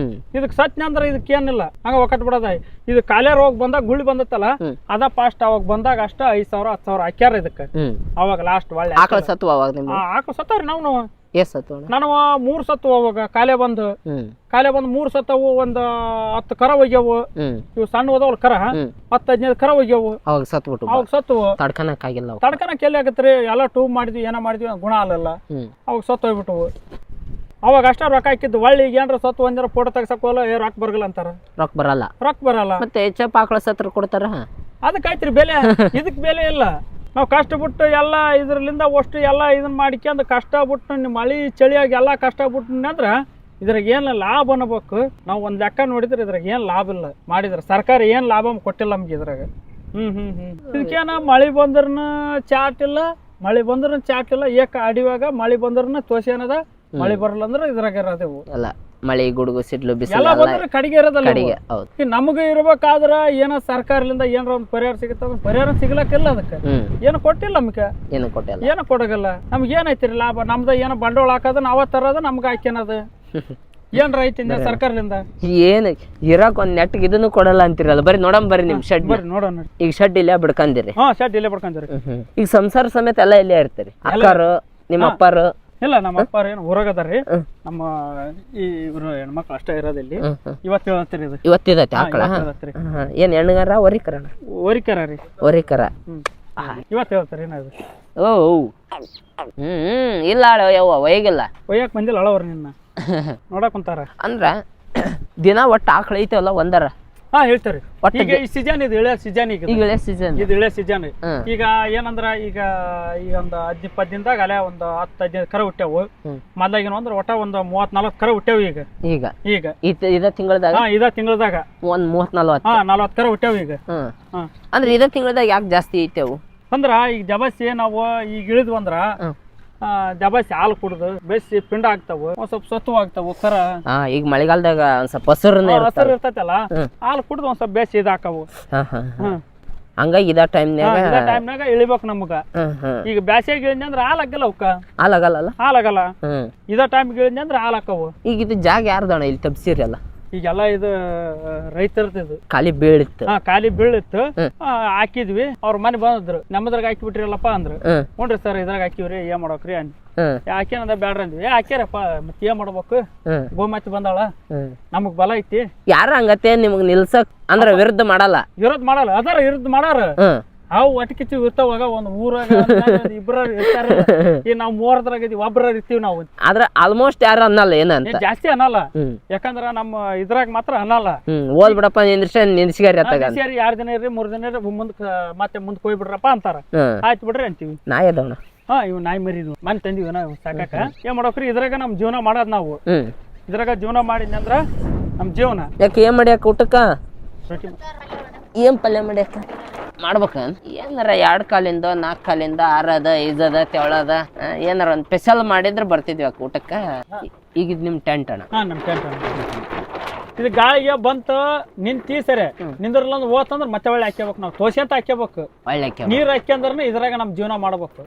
ಇದಕ್ ಸತ್ನ ಅಂದ್ರ ಇದಕ್ ಏನಿಲ್ಲ, ಹಂಗ ಒಕ್ಕಟ್ ಬಿಡೋದ. ಇದು ಕಾಲೇ ರೋಗ ಬಂದಾಗ ಗುಳಿ ಬಂದತ್ತಲ್ಲ ಅದ ಫಾಸ್ಟ್ ಅವಾಗ ಬಂದಾಗ ಅಷ್ಟ 5,000 10,000 ಹಾಕ್ಯಾರ ಇದಕ್ಕ. ಅವಾಗ ಲಾಸ್ಟ್ ಒಳ್ಳೆ ಆಕಳ ಸತ್ತು ಆಕಳ ಸತ್ತವ್ರಿ. ನಾವು ನಾನು 3 ಸತ್ತು ಅವಾಗ ಕಾಲೇ ಬಂದು 3 ಸತ್ತವು. ಒಂದ್ 10 ಕರ ಹೋಗ್ಯಾವು. ಇವು ಸಣ್ಣ ಹೋದವಲ್ ಕರ 10-15 ಕರ ಹೋಗ್ಯಾವು. ಅವಾಗ ಸತ್ತು ತಡ್ಕನಕ್ ಎಲ್ಲಿ ಆಗತ್ರಿ? ಎಲ್ಲ ಟೂಬ್ ಮಾಡಿದ್ವಿ, ಏನೋ ಮಾಡಿದ್ವಿ, ಗುಣ ಅಲ್ಲ. ಅವಾಗ ಸತ್ತು ಹೋಗ್ಬಿಟ್ಟವು. ಅವಾಗ ಅಷ್ಟ ರೊಕ್ಕ ಹಾಕಿದ್ದು. ಒಳ್ಳಿ ಈಗ ಏನ್ರ ಸತ್ತು ಒಂದಿನ ಫೋಟೋ ತೆಗ್ಸಕೋಲ್ಲ, ರೊಕ್ಕ ಬರಲ್ಲ ಅಂತಾರ. ರೊಕ್ಕ ಬರಲ್ಲ. ಮತ್ತೆ ಹೆಚ್ಚಪ್ಪ ಆಕಳ ಸತ್ರ ಕೊಡ್ತಾರ, ಅದಕ್ಕಾಯ್ತ್ರಿ ಬೆಲೆ. ಇದಕ್ ಬೆಲೆ ಇಲ್ಲ. ನಾವು ಕಷ್ಟ ಬಿಟ್ಟು ಎಲ್ಲ ಇದ್ರಲಿಂದ ಅಷ್ಟು ಎಲ್ಲ ಇದನ್ನ ಮಾಡ್ಕೊಂಡು ಕಷ್ಟ ಬಿಟ್ಟು ಮಳಿ ಚಳಿಯಾಗಿ ಎಲ್ಲ ಕಷ್ಟ ಬಿಟ್ಟು ಅಂದ್ರ ಇದ್ರಾಗ ಏನ್ ಲಾಭ ಅನ್ಬೇಕು. ನಾವು ಒಂದ್ ಲೆಕ್ಕ ನೋಡಿದ್ರೆ ಇದ್ರಾಗ ಏನ್ ಲಾಭ ಇಲ್ಲ. ಮಾಡಿದ್ರ ಸರ್ಕಾರ ಏನ್ ಲಾಭ ಕೊಟ್ಟಿಲ್ಲ ನಮ್ಗೆ ಇದ್ರಾಗ. ಇದಕ್ಕೇನ ಮಳಿ ಬಂದ್ರನ ಚಾಟ್ ಇಲ್ಲ, ಮಳಿ ಬಂದ್ರನ ಚಾಟ್ ಇಲ್ಲ. ಏಕ ಅಡಿವಾಗ ಮಳಿ ಬಂದ್ರನ ತೋಸಿ ಅನ್ನದ, ಮಳಿ ಬರಲ್ಲ ಅಂದ್ರೆ ಇದ್ರಾಗ ಇರೋದೇವು ಅಲ್ಲ. ಮಳಿ ಗುಡುಗು ಸಿಡ್ಲು ಎಲ್ಲ ಬಂದ್ರೆ ಕಡಿಗೆ ಇರೋದಲ್ಲ. ನಮಗ ಇರ್ಬೇಕಾದ್ರ ಏನೋ ಸರ್ಕಾರದಿಂದ ಏನಾರ ಒಂದ್ ಪರಿಹಾರ ಸಿಗುತ್ತ, ಪರಿಹಾರ ಸಿಗ್ಲಕ್ಕಿಲ್ಲ. ಅದಕ್ಕೆ ಏನು ಕೊಟ್ಟಿಲ್ಲ ನಮ್ಗೆ, ಏನು ಕೊಡಗಲ್ಲ. ನಮ್ಗೆ ಏನೈತಿರಿ ಲಾಭ? ನಮ್ದ ಏನೋ ಬಂಡವಾಳ ಹಾಕೋದು ನಾವ ತರೋದು, ನಮ್ಗ ಹಾಕ್ಯನದ ಏನ್ರ ಐತಿ ಸರ್ಕಾರದಿಂದ? ಏನ್ ಇರಾಕ್ ಒಂದ್ ನೆಟ್ಗೆ ಇದನ್ನು ಕೊಡಲ್ಲ ಅಂತಿರಲ್ಲ. ಬರೀ ನೋಡಮ್ ನಿಮ್ ಶೆಡ್. ನೋಡೋಣ, ಈಗ ಶೆಡ್ ಇಲ್ಲೇ ಬಿಡ್ಕಂದಿರಿ? ಶೆಡ್ ಇಲ್ಲೇ ಬಿಡ್ಕಂದಿರಿ. ಈಗ ಸಂಸಾರ ಸಮೇತ ಎಲ್ಲ ಇಲ್ಲೇ ಇರ್ತೀರಿ? ಅಕ್ಕಾರು ನಿಮ್ಮ ಅಪ್ಪಾರು? ಇಲ್ಲ, ನಮ್ಮ ಅಪ್ಪ ಏನು ಊರಾಗದಾರ್ರಿ. ನಮ್ಮ ಇವ್ರು ಹೆಣ್ಮಕ್ಳು ಅಷ್ಟೇ ಇರೋದಿಲ್ಲಿ. ಇವತ್ತಿದೈತಿ ಆಕಳ? ಏನ್ ಹೆಣ್ಗಾರ ವರಿಕರ? ವರಿಕರ. ಇವತ್ತು ಹೇಳ್ತಾರೆ ಏನದು? ಓ ಇಲ್ಲ ಯವ್ವ ಒಯ್ಗಿಲ್ಲ. ಒಯ್ಯಾಕ್ ಬಂದಿಲ್ಲ ಅಳವ್ರ ನಿನ್ನ ನೋಡಕ್ ಕುಂತಾರ. ಅಂದ್ರ ದಿನ ಒಟ್ಟು ಆಕಳ ಐತವಲ್ಲ ಒಂದರ? ಹೇಳ್ತಾರೆ. ಈಗ ಈ ಸೀಸನ್ ಇದು ಇಳೆ ಸೀಸನ್. ಈಗ ಇದು ಇಳೆ ಸೀಸನ್. ಈಗ ಏನಂದ್ರ ಈಗ ಒಂದ್ 10-20 ದಿನದಾಗ ಅಲ್ಲೇ ಒಂದ್ 10-15 ಕರ ಹುಟ್ಟ್ಯಾವು. ಮೊದ್ಲಾಗಿನ ಅಂದ್ರ ಒಟ್ಟ ಒಂದ್ 30-40 ಕರ ಹುಟ್ಟ್ಯಾವ. ಈಗ ಇದ ತಿಂಗಳದಾಗ ಒಂದ್ 30-40 ಕರ ಹುಟ್ಟ್ಯಾವ. ಈಗ ಅಂದ್ರೆ ಇದ ತಿಂಗಳದಾಗ ಯಾಕೆ ಜಾಸ್ತಿ ಐತೆವು ಅಂದ್ರ ಈಗ ಜಬಸ್ಸಿ ನಾವು ಈಗ ಇಳಿದ್ವು ಅಂದ್ರ ಜಬಸ್ಸಿ ಹಾಲು ಕುಡ್ದು ಬೇಸಿ ಪಿಂಡ ಆಗ್ತಾವು, ಒಂದ್ ಸ್ವಲ್ಪ ಸತ್ತು ಆಗ್ತಾವು ಕರ. ಈಗ ಮಳೆಗಾಲದಾಗ ಒಂದ್ ಸ್ವಲ್ಪ ಹಸರು ಇರ್ತೈತಲ್ಲ, ಹಾಲು ಕುಡ್ದು ಒಂದ್ ಸ್ವಲ್ಪ ಬೇಸಿ ಇದಾಕವು. ಹಂಗಾಗಿ ಇದ ಟೈಮ್ನಾಗ ಇಳಿಬೇಕು ನಮ್ಗ. ಈಗ ಬ್ಯಾಸಿಯಾಗ ಇಳಿದ್ನಿ ಅಂದ್ರ ಹಾಲ್ ಹಾಕಲ್ಲ, ಅವಕ್ಕ ಹಾಲಾಗಲ್ಲ. ಇದ ಟೈಮ್ ಇಳಿದ್ನಿ ಅಂದ್ರ ಹಾಲ್ ಹಾಕವು. ಈಗ ಇದು ಜಾಗ ಯಾರ್ದಣ ಇಲ್ಲಿ ತಪ್ಸಿರಿ ಅಲ್ಲ? ಈಗೆಲ್ಲ ಇದು ರೈತರದ್ದು ಖಾಲಿ ಬೀಳಿತ್ತು. ಖಾಲಿ ಬೀಳಿತ್ತು, ಹಾಕಿದ್ವಿ. ಅವ್ರ ಮನೆ ಬಂದಿದ್ರು, ನಮ್ಮದ್ರಾಗ ಹಾಕಿ ಬಿಟ್ರಿಲ್ಲಪ್ಪ ಅಂದ್ರು. ನೋಡ್ರಿ ಸರ್ ಇದ್ರಾಗ ಹಾಕಿವ್ರಿ, ಏನ್ ಮಾಡ್ಬೇಕ್ರಿ ಅಂದ್. ಹಾಕೇನದ ಬ್ಯಾಡ್ರಿ ಅಂದ್ವಿ. ಹಾಕ್ಯಾರಪ್ಪ, ಮತ್ ಏನ್ ಮಾಡ್ಬೇಕು, ಗೋಮಾತಿ ಬಂದಾಳ, ನಮಗ್ ಬಲ ಐತಿ. ಯಾರ ಹಂಗತ್ತೆ ನಿಮಗ್ ನಿಲ್ಸಕ್ ಅಂದ್ರ ವಿರುದ್ಧ ಮಾಡಲ್ಲ? ಅದಾರ ವಿರುದ್ಧ ಮಾಡಾರ. ಅವು ಒಟಕಿಚ್ಚು ಇರ್ತಾವಾಗ ಒಂದ್ ಊರಾಗ ಇಬ್ರ ಇರ್ತಾರ. ಈ ನಾವ್ 3 ಇದೀವಿ, ಒಬ್ರ ಇರ್ತೀವಿ ನಾವು. ಆದ್ರ ಆಲ್ಮೋಸ್ಟ್ ಯಾರು ಅನ್ನಲ್ಲ, ಏನಂತ ಜಾಸ್ತಿ ಅನ್ನಲ್ಲ. ಯಾಕಂದ್ರ ನಮ್ಮ ಇದ್ರಾಗ ಮಾತ್ರ ಅನ್ನಲ್ಲ. ಓದ್ ಬಿಡಪ್ಪ ನಿನ್ಸ್ಗಾರಿ 2 ದಿನ ಇರ್ರಿ 3 ದಿನ ಇರ್ರಿ, ಮತ್ತೆ ಮುಂದಕ್ಕೆ ಹೋಗ್ಬಿಡ್ರಪ್ಪ ಅಂತಾರ. ಆಯ್ತು ಬಿಡ್ರಿ ಅಂತೀವಿ. ನಾಯಿ ಅದಾವಣ? ಇವ್ ನಾಯಿ ಮರಿ ಮನೆ ತಂದಿವಿ ನಾವು ಸಾಕಾಕ. ಏನ್ ಮಾಡೋಕ್ರಿ, ಇದ್ರಾಗ ನಮ್ ಜೀವನ ಮಾಡೋದ್ ನಾವು. ಇದ್ರಾಗ ಜೀವನ ಮಾಡಿದ್ನಂದ್ರ ನಮ್ ಜೀವನ. ಯಾಕೆ ಏನ್ ಮಾಡ್ಯಾಕ ಊಟಕ್ಕ? ಏನ್ ಪಲ್ಯ ಮಾಡ್ಯಾಕ ಮಾಡ್ಬೇಕ? ಏನಾರ 2 ಕಾಲಿಂದ 4 ಕಾಲಿಂದ 6 5 ತೆವಳದ ಏನಾರ ಒಂದ್ ಸ್ಪೆಷಲ್ ಮಾಡಿದ್ರ ಬರ್ತಿದ್ವಿ ಊಟಕ್ಕ. ಈಗ ನಿಮ್ ಟೆಂಟ್ ಅಣ್ಣ? ನಮ್ ಟೆಂಟ್. ಇದು ಗಾಳಿಗೆ ಬಂತ ನಿಂತಿ ಸರಿ ನಿಂದ್ರಲ್ಲ ಹೋತಂದ್ರ ಮತ್ತೆ ಒಳ್ಳೆ ಹಾಕ್ಯಬೇಕು ನಾವು ತೋಸೆ ಅಂತ ಹಾಕ್ಯಬೇಕು ಒಳ್ಳೆ ನೀರ್ ಹಾಕ್ಯಂದ್ರ ಇದ್ರಾಗ ನಮ್ ಜೀವನ ಮಾಡ್ಬೇಕು